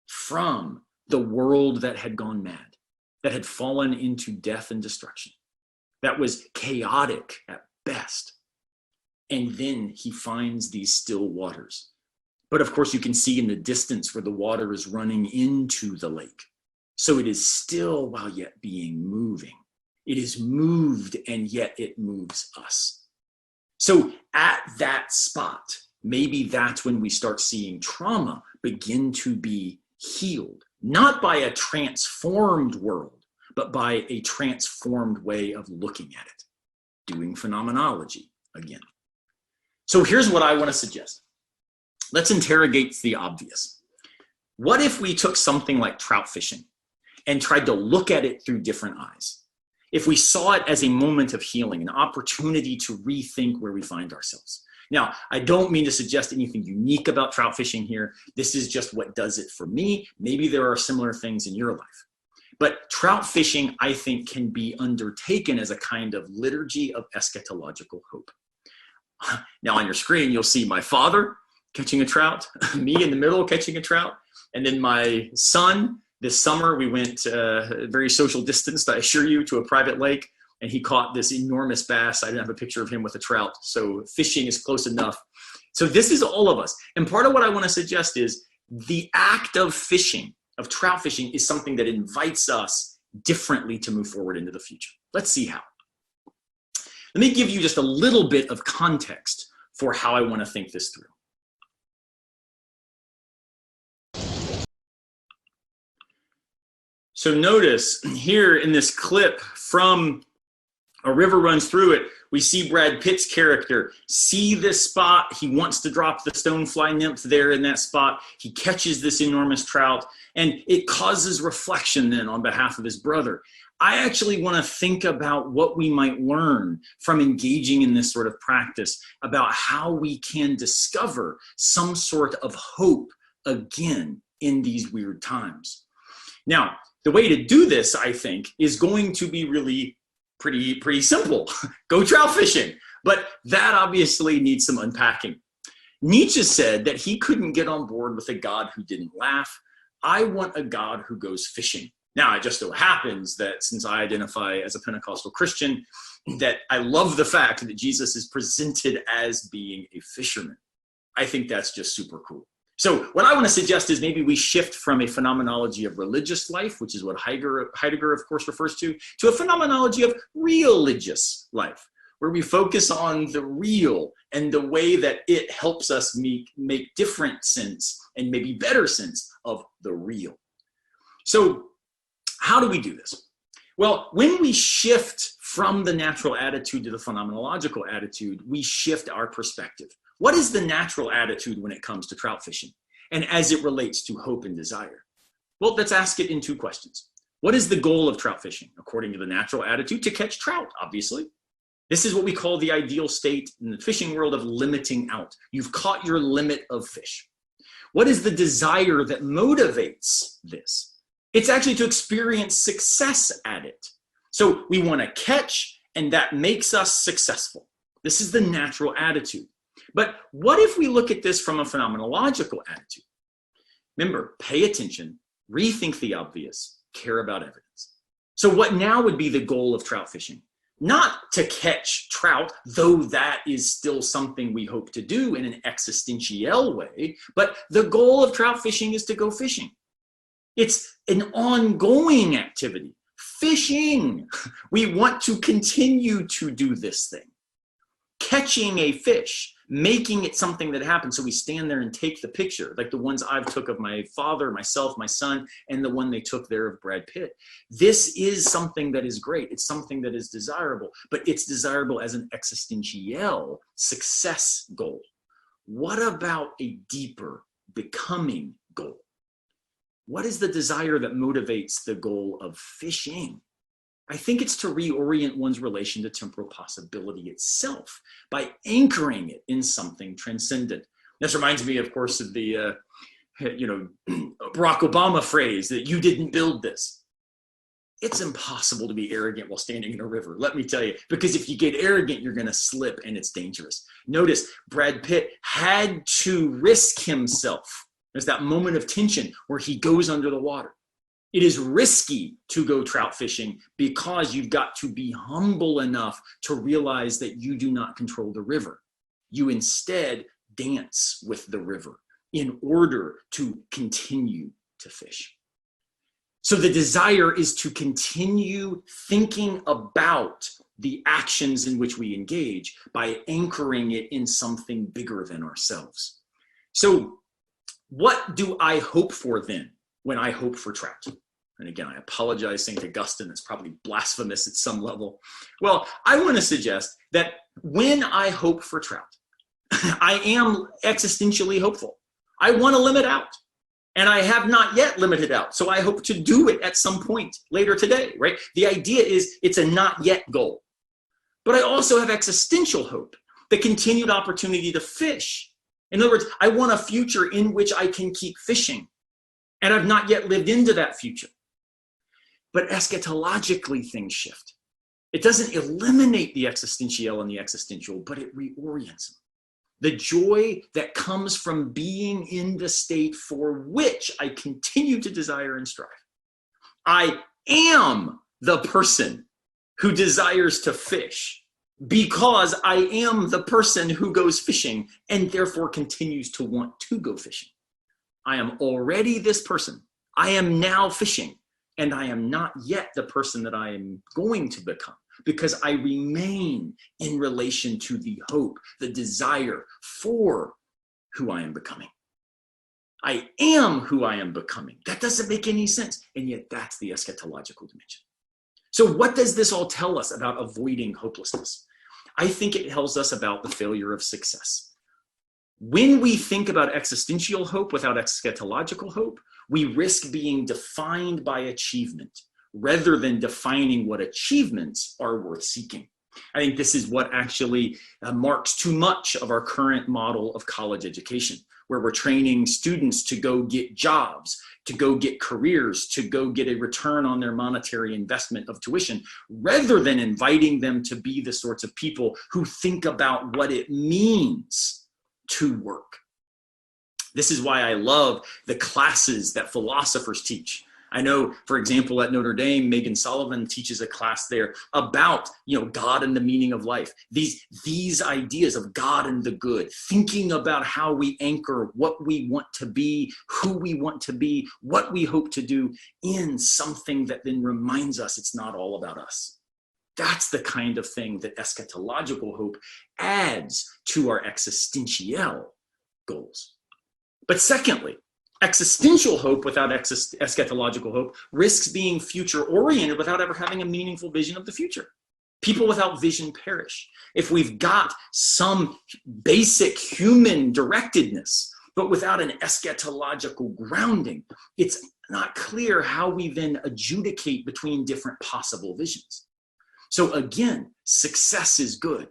from the world that had gone mad, that had fallen into death and destruction, that was chaotic at best. And then he finds these still waters. But of course, you can see in the distance where the water is running into the lake. So it is still while yet being moving. It is moved and yet it moves us. So at that spot, maybe that's when we start seeing trauma begin to be healed, not by a transformed world, but by a transformed way of looking at it, doing phenomenology again. So here's what I want to suggest. Let's interrogate the obvious. What if we took something like trout fishing and tried to look at it through different eyes? If we saw it as a moment of healing, an opportunity to rethink where we find ourselves. Now, I don't mean to suggest anything unique about trout fishing here. This is just what does it for me. Maybe there are similar things in your life. But trout fishing, I think, can be undertaken as a kind of liturgy of eschatological hope. Now on your screen, you'll see my father catching a trout, me in the middle catching a trout, and then my son. This summer, we went very social distanced, I assure you, to a private lake, and he caught this enormous bass. I didn't have a picture of him with a trout, so fishing is close enough. So this is all of us. And part of what I want to suggest is the act of fishing, of trout fishing, is something that invites us differently to move forward into the future. Let's see how. Let me give you just a little bit of context for how I want to think this through. So notice here in this clip from A River Runs Through It, we see Brad Pitt's character see this spot. He wants to drop the stonefly nymph there in that spot. He catches this enormous trout, and it causes reflection then on behalf of his brother. I actually want to think about what we might learn from engaging in this sort of practice about how we can discover some sort of hope again in these weird times. Now, the way to do this, I think, is going to be really pretty simple. Go trout fishing. But that obviously needs some unpacking. Nietzsche said that he couldn't get on board with a God who didn't laugh. I want a God who goes fishing. Now, it just so happens that since I identify as a Pentecostal Christian, that I love the fact that Jesus is presented as being a fisherman. I think that's just super cool. So what I want to suggest is maybe we shift from a phenomenology of religious life, which is what Heidegger of course, refers to a phenomenology of religious life, where we focus on the real and the way that it helps us make different sense and maybe better sense of the real. So how do we do this? Well, when we shift from the natural attitude to the phenomenological attitude, we shift our perspective. What is the natural attitude when it comes to trout fishing and as it relates to hope and desire? Well, let's ask it in two questions. What is the goal of trout fishing? According to the natural attitude, to catch trout, obviously. This is what we call the ideal state in the fishing world of limiting out. You've caught your limit of fish. What is the desire that motivates this? It's actually to experience success at it. So we want to catch, and that makes us successful. This is the natural attitude. But what if we look at this from a phenomenological attitude? Remember, pay attention, rethink the obvious, care about evidence. So what now would be the goal of trout fishing? Not to catch trout, though that is still something we hope to do in an existential way, but the goal of trout fishing is to go fishing. It's an ongoing activity. Fishing. We want to continue to do this thing. Catching a fish, making it something that happens. So we stand there and take the picture, like the ones I've took of my father, myself, my son, and the one they took there of Brad Pitt. This is something that is great. It's something that is desirable, but it's desirable as an existential success goal. What about a deeper becoming goal? What is the desire that motivates the goal of fishing? I think it's to reorient one's relation to temporal possibility itself by anchoring it in something transcendent. This reminds me, of course, of the Barack Obama phrase that you didn't build this. It's impossible to be arrogant while standing in a river, let me tell you, because if you get arrogant, you're going to slip and it's dangerous. Notice Brad Pitt had to risk himself. There's that moment of tension where he goes under the water. It is risky to go trout fishing because you've got to be humble enough to realize that you do not control the river. You instead dance with the river in order to continue to fish. So the desire is to continue thinking about the actions in which we engage by anchoring it in something bigger than ourselves. So what do I hope for then when I hope for trout? And again, I apologize, St. Augustine, it's probably blasphemous at some level. Well, I want to suggest that when I hope for trout, I am existentially hopeful. I want to limit out, and I have not yet limited out. So I hope to do it at some point later today, right? The idea is it's a not yet goal. But I also have existential hope, the continued opportunity to fish. In other words, I want a future in which I can keep fishing, and I've not yet lived into that future. But eschatologically, things shift. It doesn't eliminate the existential and the existential, but it reorients them. The joy that comes from being in the state for which I continue to desire and strive. I am the person who desires to fish because I am the person who goes fishing and therefore continues to want to go fishing. I am already this person. I am now fishing, and I am not yet the person that I am going to become, because I remain in relation to the hope, the desire for who I am becoming. I am who I am becoming. That doesn't make any sense, and yet that's the eschatological dimension. So what does this all tell us about avoiding hopelessness? I think it tells us about the failure of success. When we think about existential hope without eschatological hope, we risk being defined by achievement rather than defining what achievements are worth seeking. I think this is what actually marks too much of our current model of college education, where we're training students to go get jobs, to go get careers, to go get a return on their monetary investment of tuition, rather than inviting them to be the sorts of people who think about what it means to work. This is why I love the classes that philosophers teach. I know, for example, at Notre Dame, Meghan Sullivan teaches a class there about, God and the meaning of life. These ideas of God and the good, thinking about how we anchor what we want to be, who we want to be, what we hope to do in something that then reminds us it's not all about us. That's the kind of thing that eschatological hope adds to our existential goals. But secondly, existential hope without eschatological hope risks being future-oriented without ever having a meaningful vision of the future. People without vision perish. If we've got some basic human directedness, but without an eschatological grounding, it's not clear how we then adjudicate between different possible visions. So again, success is good,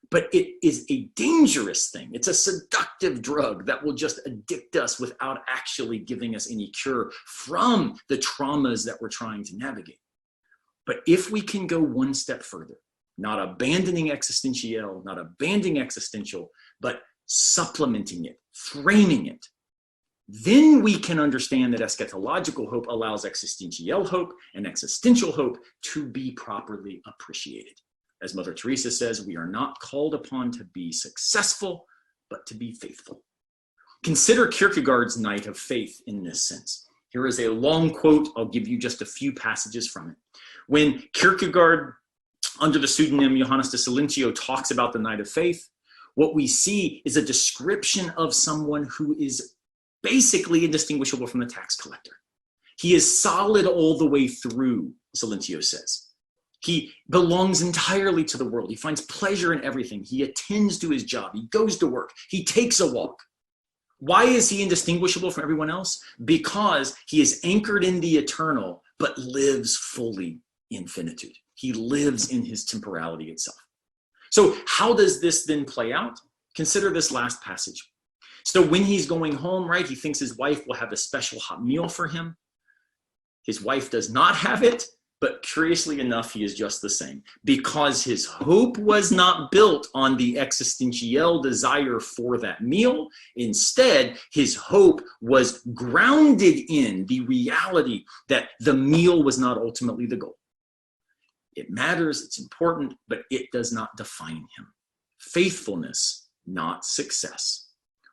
but it is a dangerous thing. It's a seductive drug that will just addict us without actually giving us any cure from the traumas that we're trying to navigate. But if we can go one step further, not abandoning existential, not abandoning existential, but supplementing it, framing it, then we can understand that eschatological hope allows existential hope and existential hope to be properly appreciated. As Mother Teresa says, we are not called upon to be successful, but to be faithful. Consider Kierkegaard's Night of Faith in this sense. Here is a long quote. I'll give you just a few passages from it. When Kierkegaard, under the pseudonym Johannes de Silentio, talks about the Night of Faith, what we see is a description of someone who is basically indistinguishable from the tax collector. He is solid all the way through, Silentio says. He belongs entirely to the world. He finds pleasure in everything. He attends to his job. He goes to work. He takes a walk. Why is he indistinguishable from everyone else? Because he is anchored in the eternal, but lives fully in finitude. He lives in his temporality itself. So how does this then play out? Consider this last passage. So when he's going home, right, he thinks his wife will have a special hot meal for him. His wife does not have it, but curiously enough, he is just the same. Because his hope was not built on the existential desire for that meal. Instead, his hope was grounded in the reality that the meal was not ultimately the goal. It matters, it's important, but it does not define him. Faithfulness, not success.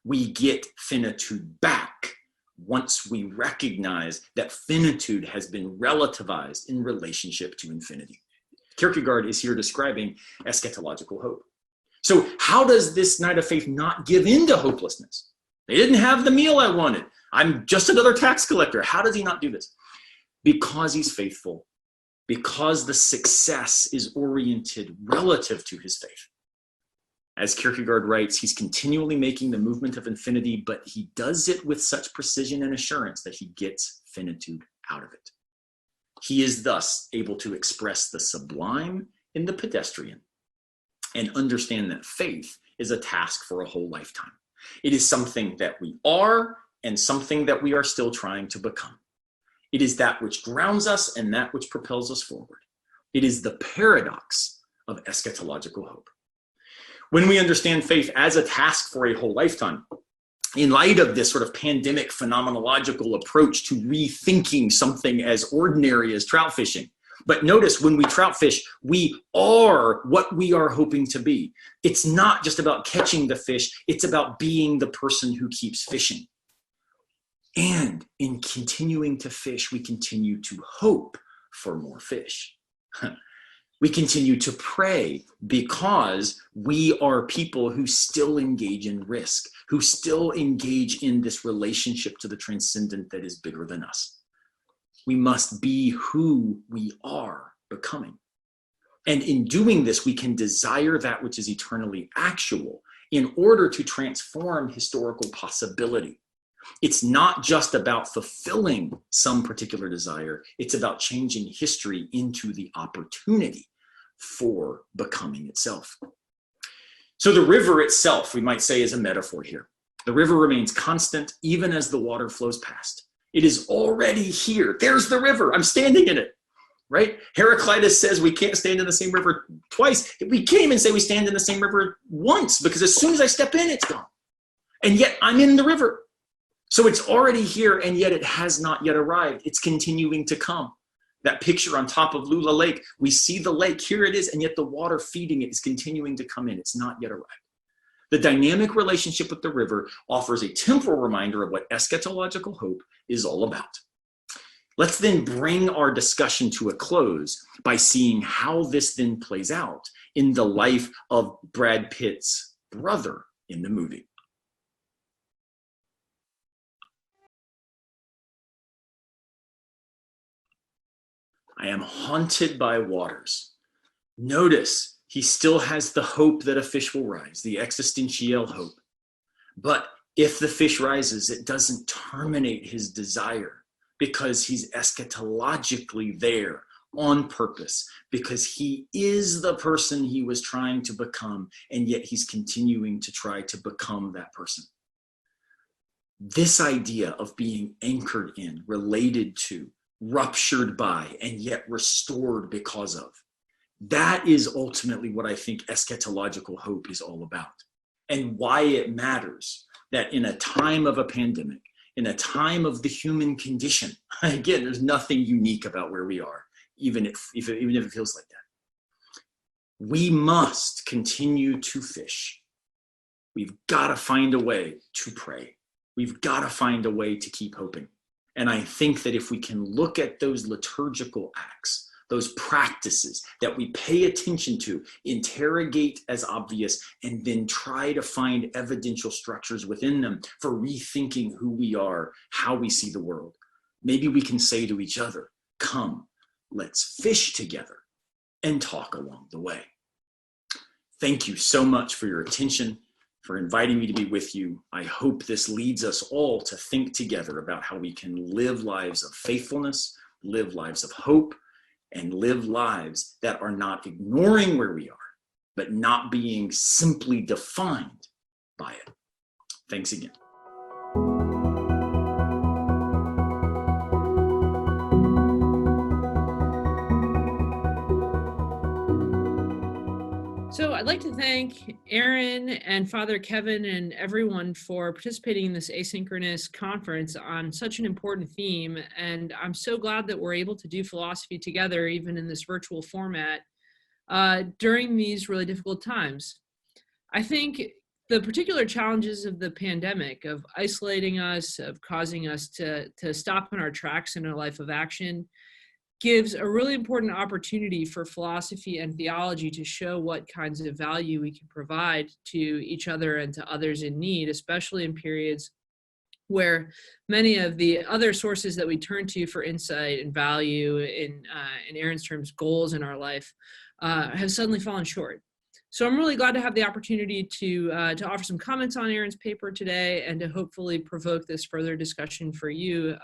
We get finitude back once we recognize that finitude has been relativized in relationship to infinity. Kierkegaard is here describing eschatological hope. So how does this Night of Faith not give in to hopelessness? They didn't have the meal I wanted. I'm just another tax collector. How does he not do this? Because he's faithful. Because the success is oriented relative to his faith. As Kierkegaard writes, he's continually making the movement of infinity, but he does it with such precision and assurance that he gets finitude out of it. He is thus able to express the sublime in the pedestrian and understand that faith is a task for a whole lifetime. It is something that we are and something that we are still trying to become. It is that which grounds us and that which propels us forward. It is the paradox of eschatological hope. When we understand faith as a task for a whole lifetime, in light of this sort of pandemic phenomenological approach to rethinking something as ordinary as trout fishing. But notice when we trout fish, we are what we are hoping to be. It's not just about catching the fish, it's about being the person who keeps fishing. And in continuing to fish, we continue to hope for more fish. We continue to pray because we are people who still engage in risk, who still engage in this relationship to the transcendent that is bigger than us. We must be who we are becoming. And in doing this, we can desire that which is eternally actual in order to transform historical possibility. It's not just about fulfilling some particular desire, it's about changing history into the opportunity for becoming itself. So the river itself, we might say, is a metaphor here. The river remains constant even as the water flows past. It is already here. There's the river. I'm standing in it, right? Heraclitus says we can't stand in the same river twice. We can't even say we stand in the same river once, because as soon as I step in, it's gone. And yet I'm in the river. So it's already here, and yet it has not yet arrived. It's continuing to come. That picture on top of Lula Lake, we see the lake, here it is, and yet the water feeding it is continuing to come in. It's not yet arrived. The dynamic relationship with the river offers a temporal reminder of what eschatological hope is all about. Let's then bring our discussion to a close by seeing how this then plays out in the life of Brad Pitt's brother in the movie. I am haunted by waters. Notice he still has the hope that a fish will rise, the existential hope. But if the fish rises, it doesn't terminate his desire, because he's eschatologically there on purpose, because he is the person he was trying to become, and yet he's continuing to try to become that person. This idea of being anchored in, related to, ruptured by, and yet restored because of, that is ultimately what I think eschatological hope is all about, and why it matters that in a time of a pandemic, in a time of the human condition, again, there's nothing unique about where we are, even if it feels like that. We must continue to fish. We've got to find a way to pray. We've got to find a way to keep hoping. And I think that if we can look at those liturgical acts, those practices that we pay attention to, interrogate as obvious, and then try to find evidential structures within them for rethinking who we are, how we see the world, maybe we can say to each other, come, let's fish together and talk along the way. Thank you so much for your attention, for inviting me to be with you. I hope this leads us all to think together about how we can live lives of faithfulness, live lives of hope, and live lives that are not ignoring where we are, but not being simply defined by it. Thanks again. So I'd like to thank Aaron and Father Kevin and everyone for participating in this asynchronous conference on such an important theme. And I'm so glad that we're able to do philosophy together, even in this virtual format, during these really difficult times. I think the particular challenges of the pandemic, of isolating us, of causing us to stop in our tracks in a life of action, gives a really important opportunity for philosophy and theology to show what kinds of value we can provide to each other and to others in need, especially in periods where many of the other sources that we turn to for insight and value, in Aaron's terms, goals in our life, have suddenly fallen short. So I'm really glad to have the opportunity to offer some comments on Aaron's paper today, and to hopefully provoke this further discussion for you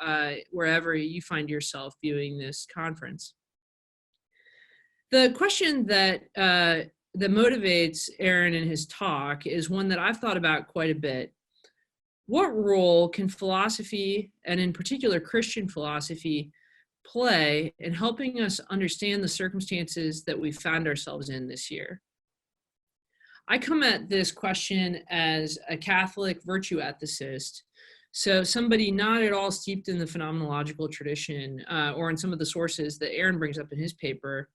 wherever you find yourself viewing this conference. The question that motivates Aaron in his talk is one that I've thought about quite a bit. What role can philosophy, and in particular Christian philosophy, play in helping us understand the circumstances that we found ourselves in this year? I come at this question as a Catholic virtue ethicist, so somebody not at all steeped in the phenomenological tradition or in some of the sources that Aaron brings up in his paper.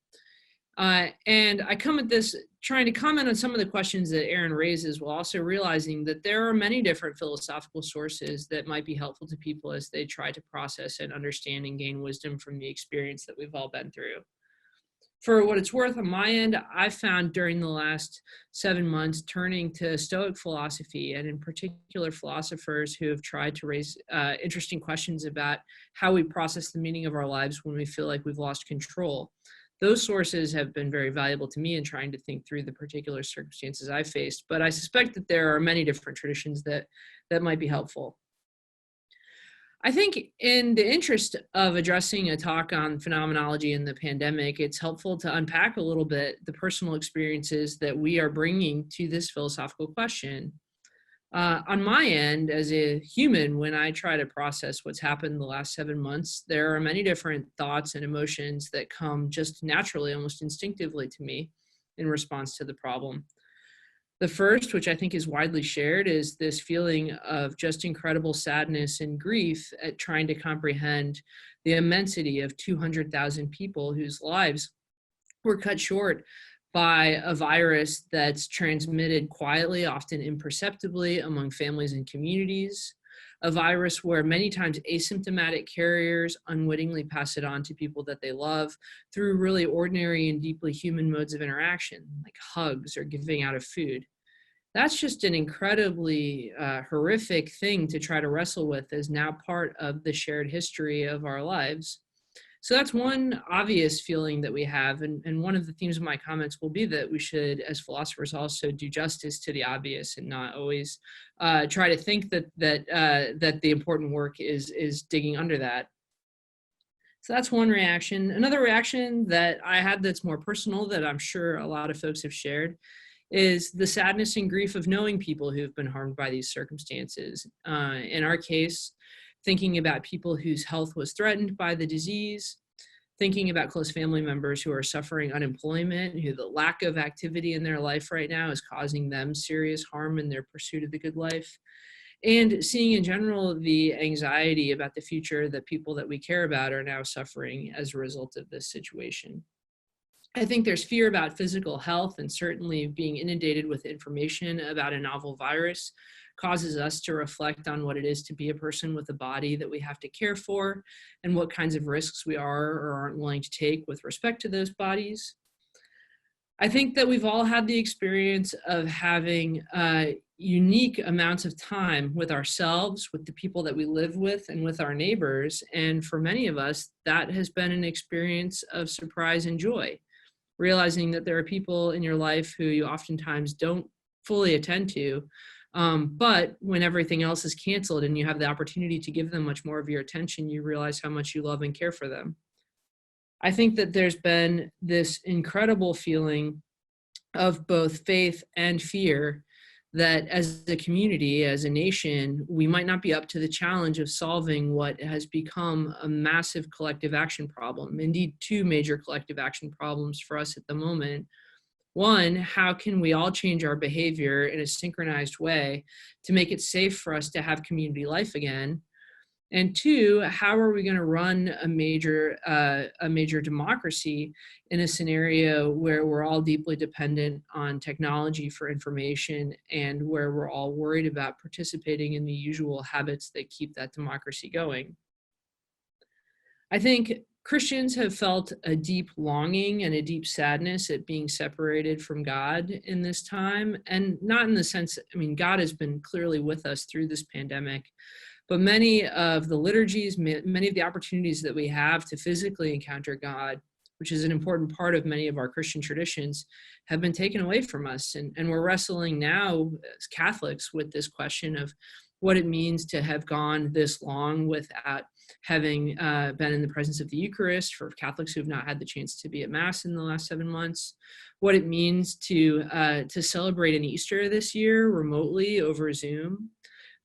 And I come at this trying to comment on some of the questions that Aaron raises, while also realizing that there are many different philosophical sources that might be helpful to people as they try to process and understand and gain wisdom from the experience that we've all been through. For what it's worth, on my end, I've found during the last 7 months turning to Stoic philosophy, and in particular philosophers who have tried to raise interesting questions about how we process the meaning of our lives when we feel like we've lost control. Those sources have been very valuable to me in trying to think through the particular circumstances I faced, but I suspect that there are many different traditions that might be helpful. I think in the interest of addressing a talk on phenomenology and the pandemic, it's helpful to unpack a little bit the personal experiences that we are bringing to this philosophical question. On my end, as a human, when I try to process what's happened the last 7 months, there are many different thoughts and emotions that come just naturally, almost instinctively to me in response to the problem. The first, which I think is widely shared, is this feeling of just incredible sadness and grief at trying to comprehend the immensity of 200,000 people whose lives were cut short by a virus that's transmitted quietly, often imperceptibly, among families and communities, a virus where many times asymptomatic carriers unwittingly pass it on to people that they love through really ordinary and deeply human modes of interaction, like hugs or giving out of food. That's just an incredibly horrific thing to try to wrestle with as now part of the shared history of our lives. So that's one obvious feeling that we have, and one of the themes of my comments will be that we should, as philosophers, also do justice to the obvious and not always try to think that the important work is digging under that. So that's one reaction. Another reaction that I had that's more personal, that I'm sure a lot of folks have shared, is the sadness and grief of knowing people who've been harmed by these circumstances. In our case, thinking about people whose health was threatened by the disease, thinking about close family members who are suffering unemployment, who the lack of activity in their life right now is causing them serious harm in their pursuit of the good life, and seeing in general the anxiety about the future that people that we care about are now suffering as a result of this situation. I think there's fear about physical health, and certainly being inundated with information about a novel virus causes us to reflect on what it is to be a person with a body that we have to care for, and what kinds of risks we are or aren't willing to take with respect to those bodies. I think that we've all had the experience of having unique amounts of time with ourselves, with the people that we live with, and with our neighbors. And for many of us, that has been an experience of surprise and joy. Realizing that there are people in your life who you oftentimes don't fully attend to, but when everything else is canceled and you have the opportunity to give them much more of your attention, you realize how much you love and care for them. I think that there's been this incredible feeling of both faith and fear that as a community, as a nation, we might not be up to the challenge of solving what has become a massive collective action problem. Indeed, two major collective action problems for us at the moment. One, how can we all change our behavior in a synchronized way to make it safe for us to have community life again? And two, how are we going to run a major democracy in a scenario where we're all deeply dependent on technology for information, and where we're all worried about participating in the usual habits that keep that democracy going? I think Christians have felt a deep longing and a deep sadness at being separated from God in this time, and not in the sense, God has been clearly with us through this pandemic, but many of the liturgies, many of the opportunities that we have to physically encounter God, which is an important part of many of our Christian traditions, have been taken away from us. And we're wrestling now as Catholics with this question of what it means to have gone this long without having been in the presence of the Eucharist, for Catholics who have not had the chance to be at Mass in the last 7 months, what it means to celebrate an Easter this year remotely over Zoom,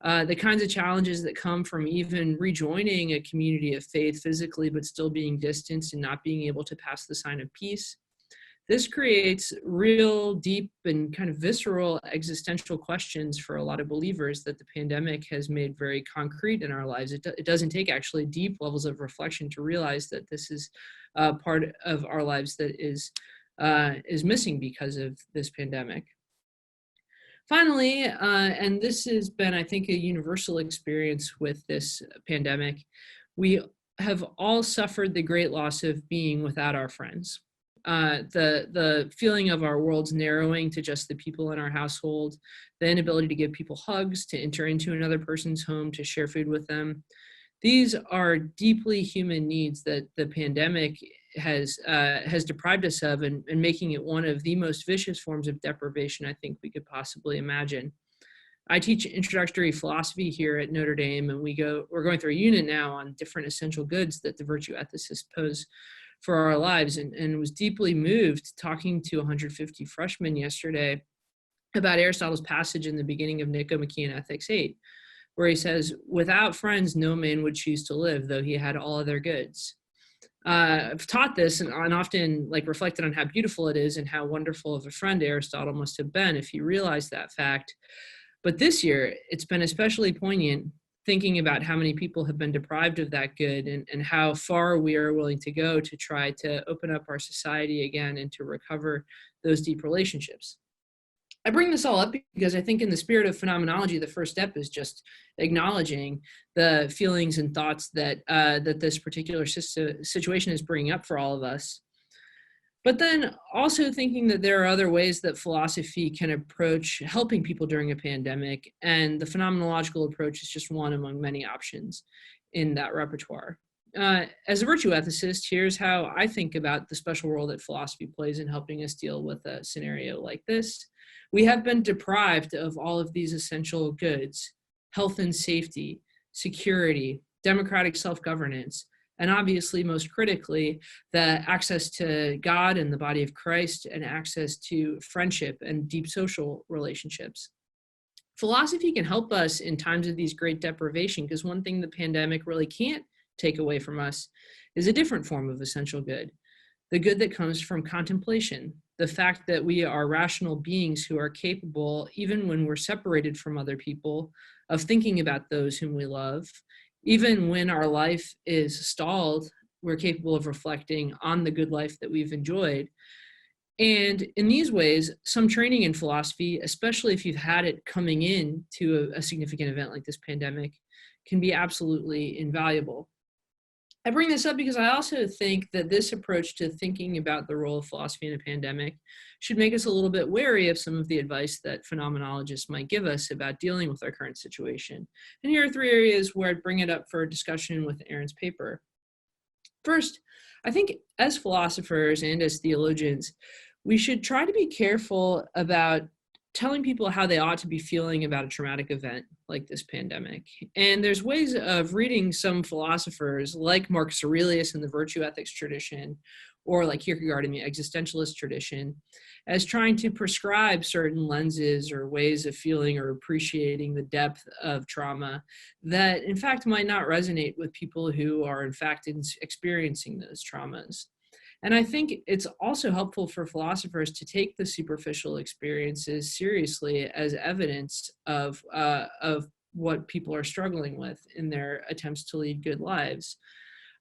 the kinds of challenges that come from even rejoining a community of faith physically, but still being distanced and not being able to pass the sign of peace. This creates real, deep, and kind of visceral existential questions for a lot of believers that the pandemic has made very concrete in our lives. It doesn't take actually deep levels of reflection to realize that this is part of our lives that is missing because of this pandemic. Finally, and this has been, I think, a universal experience with this pandemic, we have all suffered the great loss of being without our friends. The feeling of our worlds narrowing to just the people in our household, the inability to give people hugs, to enter into another person's home, to share food with them. These are deeply human needs that the pandemic has deprived us of, and making it one of the most vicious forms of deprivation I think we could possibly imagine. I teach introductory philosophy here at Notre Dame, and we're going through a unit now on different essential goods that the virtue ethicists pose for our lives, and was deeply moved talking to 150 freshmen yesterday about Aristotle's passage in the beginning of Nicomachean Ethics 8, where he says, "Without friends, no man would choose to live, though he had all other goods." I've taught this and often reflected on how beautiful it is and how wonderful of a friend Aristotle must have been if he realized that fact. But this year, it's been especially poignant thinking about how many people have been deprived of that good, and how far we are willing to go to try to open up our society again and to recover those deep relationships. I bring this all up because I think in the spirit of phenomenology, the first step is just acknowledging the feelings and thoughts that this particular situation is bringing up for all of us. But then also thinking that there are other ways that philosophy can approach helping people during a pandemic, and the phenomenological approach is just one among many options in that repertoire. As a virtue ethicist, here's how I think about the special role that philosophy plays in helping us deal with a scenario like this. We have been deprived of all of these essential goods: health and safety, security, democratic self-governance, and obviously, most critically, the access to God and the body of Christ, and access to friendship and deep social relationships. Philosophy can help us in times of these great deprivation, because one thing the pandemic really can't take away from us is a different form of essential good: the good that comes from contemplation, the fact that we are rational beings who are capable, even when we're separated from other people, of thinking about those whom we love. Even when our life is stalled, we're capable of reflecting on the good life that we've enjoyed. And in these ways, some training in philosophy, especially if you've had it coming in to a significant event like this pandemic, can be absolutely invaluable. I bring this up because I also think that this approach to thinking about the role of philosophy in a pandemic should make us a little bit wary of some of the advice that phenomenologists might give us about dealing with our current situation. And here are 3 areas where I'd bring it up for discussion with Aaron's paper. First, I think as philosophers and as theologians, we should try to be careful about telling people how they ought to be feeling about a traumatic event like this pandemic. And there's ways of reading some philosophers like Marcus Aurelius in the virtue ethics tradition, or like Kierkegaard in the existentialist tradition, as trying to prescribe certain lenses or ways of feeling or appreciating the depth of trauma that in fact might not resonate with people who are in fact experiencing those traumas. And I think it's also helpful for philosophers to take the superficial experiences seriously as evidence of what people are struggling with in their attempts to lead good lives.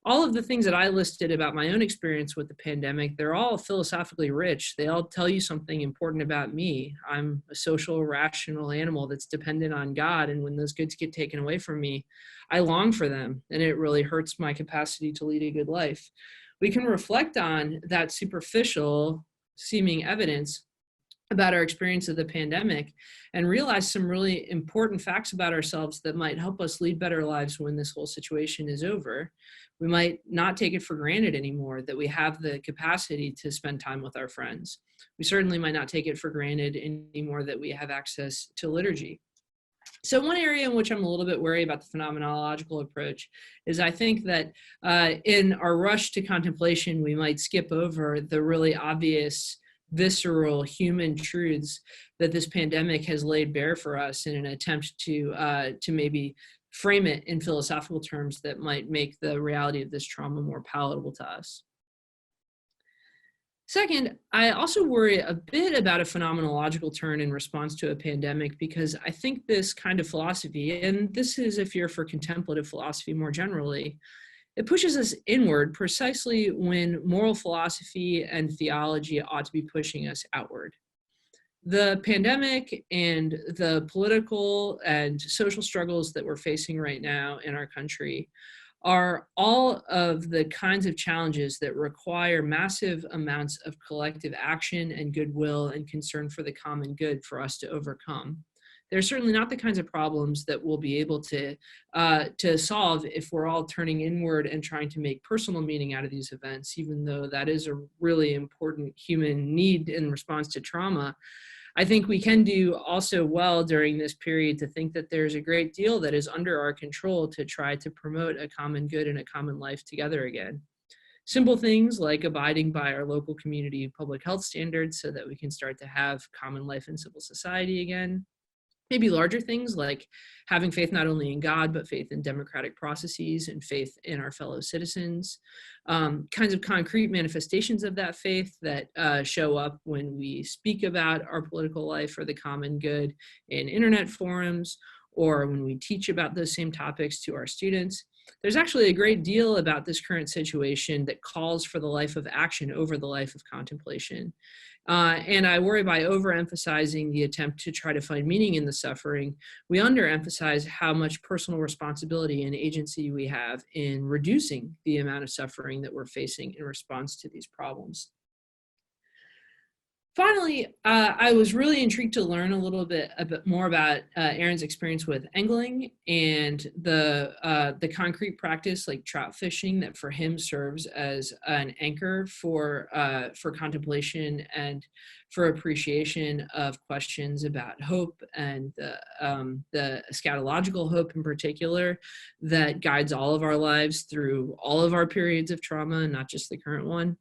All of the things that I listed about my own experience with the pandemic, they're all philosophically rich. They all tell you something important about me. I'm a social, rational animal that's dependent on God, and when those goods get taken away from me, I long for them, and it really hurts my capacity to lead a good life. We can reflect on that superficial seeming evidence about our experience of the pandemic and realize some really important facts about ourselves that might help us lead better lives when this whole situation is over. We might not take it for granted anymore that we have the capacity to spend time with our friends. We certainly might not take it for granted anymore that we have access to liturgy. So one area in which I'm a little bit worried about the phenomenological approach is I think that in our rush to contemplation, we might skip over the really obvious visceral human truths that this pandemic has laid bare for us in an attempt to maybe frame it in philosophical terms that might make the reality of this trauma more palatable to us. Second, I also worry a bit about a phenomenological turn in response to a pandemic, because I think this kind of philosophy, and this is a fear for contemplative philosophy more generally, it pushes us inward precisely when moral philosophy and theology ought to be pushing us outward. The pandemic and the political and social struggles that we're facing right now in our country are all of the kinds of challenges that require massive amounts of collective action and goodwill and concern for the common good for us to overcome. They're certainly not the kinds of problems that we'll be able to solve if we're all turning inward and trying to make personal meaning out of these events, even though that is a really important human need in response to trauma. I think we can do also well during this period to think that there's a great deal that is under our control to try to promote a common good and a common life together again. Simple things like abiding by our local community public health standards so that we can start to have common life in civil society again. Maybe larger things like having faith not only in God, but faith in democratic processes and faith in our fellow citizens. Kinds of concrete manifestations of that faith that show up when we speak about our political life or the common good in internet forums, or when we teach about those same topics to our students. There's actually a great deal about this current situation that calls for the life of action over the life of contemplation. And I worry by overemphasizing the attempt to try to find meaning in the suffering, we underemphasize how much personal responsibility and agency we have in reducing the amount of suffering that we're facing in response to these problems. Finally, I was really intrigued to learn a bit more about Aaron's experience with angling and the concrete practice like trout fishing that for him serves as an anchor for contemplation and for appreciation of questions about hope and the eschatological hope in particular that guides all of our lives through all of our periods of trauma, not just the current one.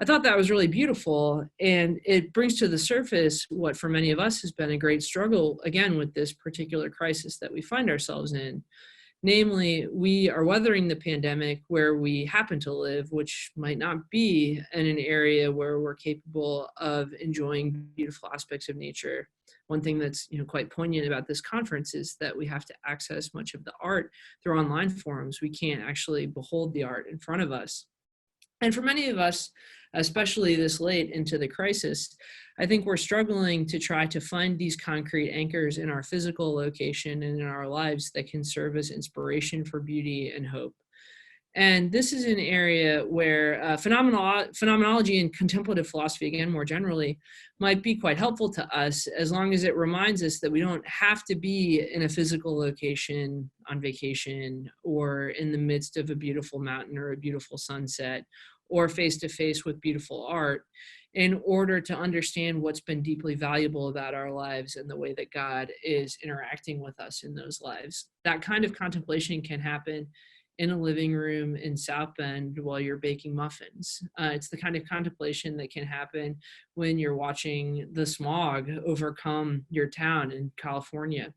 I thought that was really beautiful, and it brings to the surface what for many of us has been a great struggle, again, with this particular crisis that we find ourselves in. Namely, we are weathering the pandemic where we happen to live, which might not be in an area where we're capable of enjoying beautiful aspects of nature. One thing that's quite poignant about this conference is that we have to access much of the art through online forums. We can't actually behold the art in front of us. And for many of us, especially this late into the crisis, I think we're struggling to try to find these concrete anchors in our physical location and in our lives that can serve as inspiration for beauty and hope. And this is an area where phenomenology and contemplative philosophy, again, more generally, might be quite helpful to us as long as it reminds us that we don't have to be in a physical location on vacation or in the midst of a beautiful mountain or a beautiful sunset or face-to-face with beautiful art in order to understand what's been deeply valuable about our lives and the way that God is interacting with us in those lives. That kind of contemplation can happen in a living room in South Bend while you're baking muffins. It's the kind of contemplation that can happen when you're watching the smog overcome your town in California.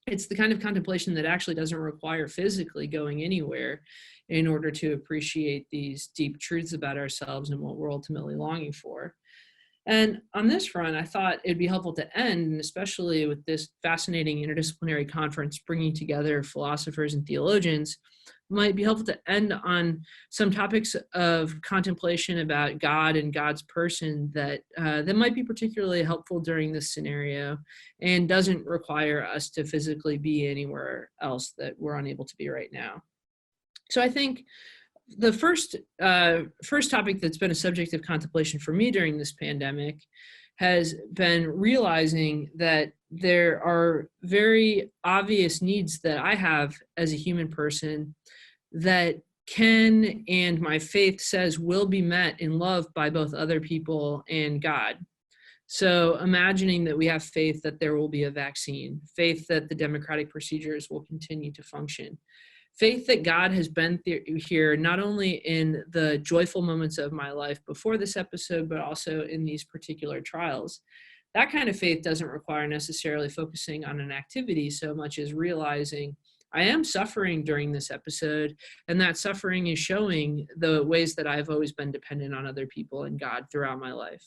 It's the kind of contemplation that actually doesn't require physically going anywhere in order to appreciate these deep truths about ourselves and what we're ultimately longing for. And on this front, I thought it'd be helpful to end, and especially with this fascinating interdisciplinary conference bringing together philosophers and theologians, might be helpful to end on some topics of contemplation about God and God's person that might be particularly helpful during this scenario and doesn't require us to physically be anywhere else that we're unable to be right now. So I think the first topic that's been a subject of contemplation for me during this pandemic has been realizing that there are very obvious needs that I have as a human person that can, and my faith says will be met in love by both other people and God. So imagining that we have faith that there will be a vaccine, faith that the democratic procedures will continue to function, Faith that God has been here, not only in the joyful moments of my life before this episode, but also in these particular trials. That kind of faith doesn't require necessarily focusing on an activity so much as realizing I am suffering during this episode, and that suffering is showing the ways that I've always been dependent on other people and God throughout my life.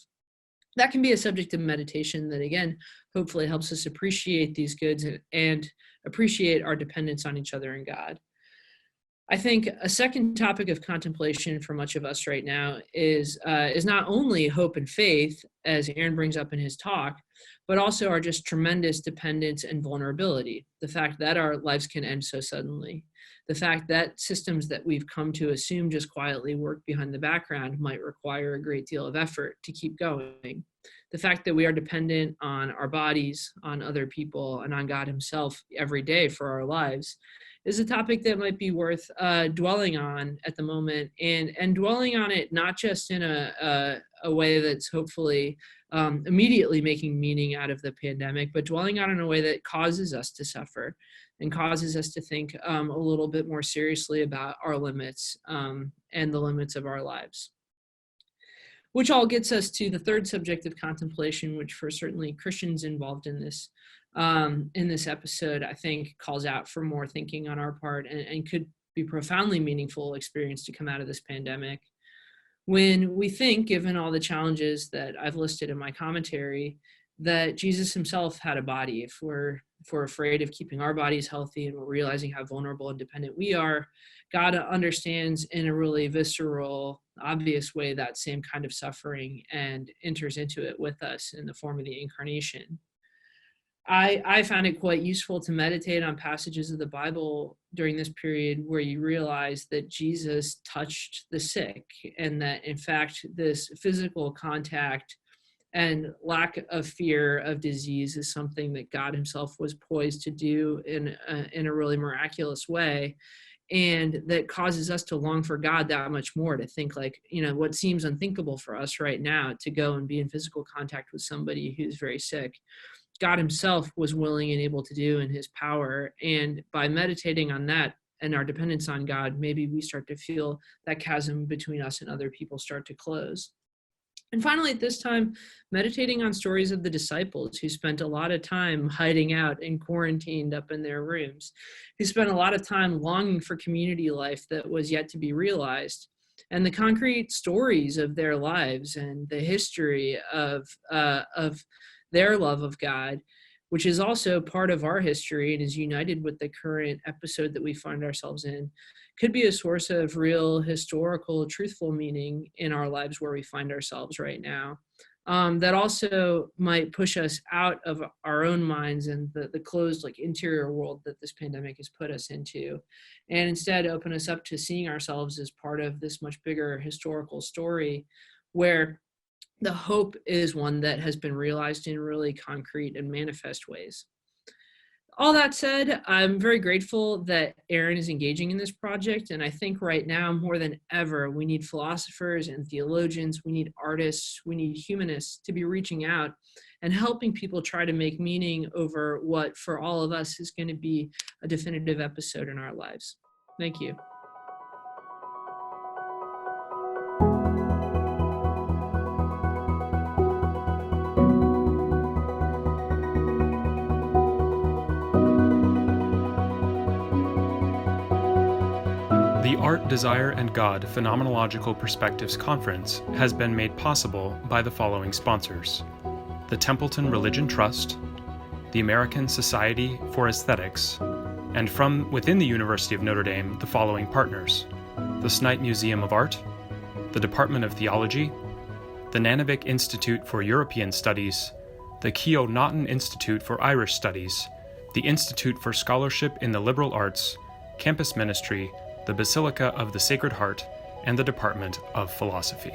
That can be a subject of meditation that, again, hopefully helps us appreciate these goods and appreciate our dependence on each other and God. I think a second topic of contemplation for much of us right now is not only hope and faith, as Aaron brings up in his talk, but also our just tremendous dependence and vulnerability. The fact that our lives can end so suddenly. The fact that systems that we've come to assume just quietly work behind the background might require a great deal of effort to keep going. The fact that we are dependent on our bodies, on other people, and on God himself every day for our lives is a topic that might be worth dwelling on at the moment, and dwelling on it not just in a way that's hopefully immediately making meaning out of the pandemic, but dwelling on it in a way that causes us to suffer and causes us to think a little bit more seriously about our limits and the limits of our lives. Which all gets us to the third subject of contemplation, which for certainly Christians involved in this episode, I think calls out for more thinking on our part and could be profoundly meaningful experience to come out of this pandemic. When we think, given all the challenges that I've listed in my commentary, that Jesus himself had a body, if we're afraid of keeping our bodies healthy and we're realizing how vulnerable and dependent we are, God understands in a really visceral, obvious way that same kind of suffering and enters into it with us in the form of the incarnation. I found it quite useful to meditate on passages of the Bible during this period where you realize that Jesus touched the sick, and that in fact this physical contact and lack of fear of disease is something that God himself was poised to do in a really miraculous way, and that causes us to long for God that much more, to think like, what seems unthinkable for us right now, to go and be in physical contact with somebody who's very sick, God himself was willing and able to do in his power. And by meditating on that and our dependence on God, maybe we start to feel that chasm between us and other people start to close. And finally, at this time, meditating on stories of the disciples who spent a lot of time hiding out and quarantined up in their rooms, who spent a lot of time longing for community life that was yet to be realized, and the concrete stories of their lives and the history of their love of God, which is also part of our history and is united with the current episode that we find ourselves in, could be a source of real historical, truthful meaning in our lives where we find ourselves right now. That also might push us out of our own minds and the closed, interior world that this pandemic has put us into, and instead open us up to seeing ourselves as part of this much bigger historical story where the hope is one that has been realized in really concrete and manifest ways. All that said, I'm very grateful that Aaron is engaging in this project, and I think right now more than ever, we need philosophers and theologians, we need artists, we need humanists to be reaching out and helping people try to make meaning over what for all of us is going to be a definitive episode in our lives. Thank you. The Art, Desire, and God Phenomenological Perspectives Conference has been made possible by the following sponsors: the Templeton Religion Trust, the American Society for Aesthetics, and from within the University of Notre Dame, the following partners: the Snite Museum of Art, the Department of Theology, the Nunavik Institute for European Studies, the Keogh Naughton Institute for Irish Studies, the Institute for Scholarship in the Liberal Arts, Campus Ministry, the Basilica of the Sacred Heart, and the Department of Philosophy.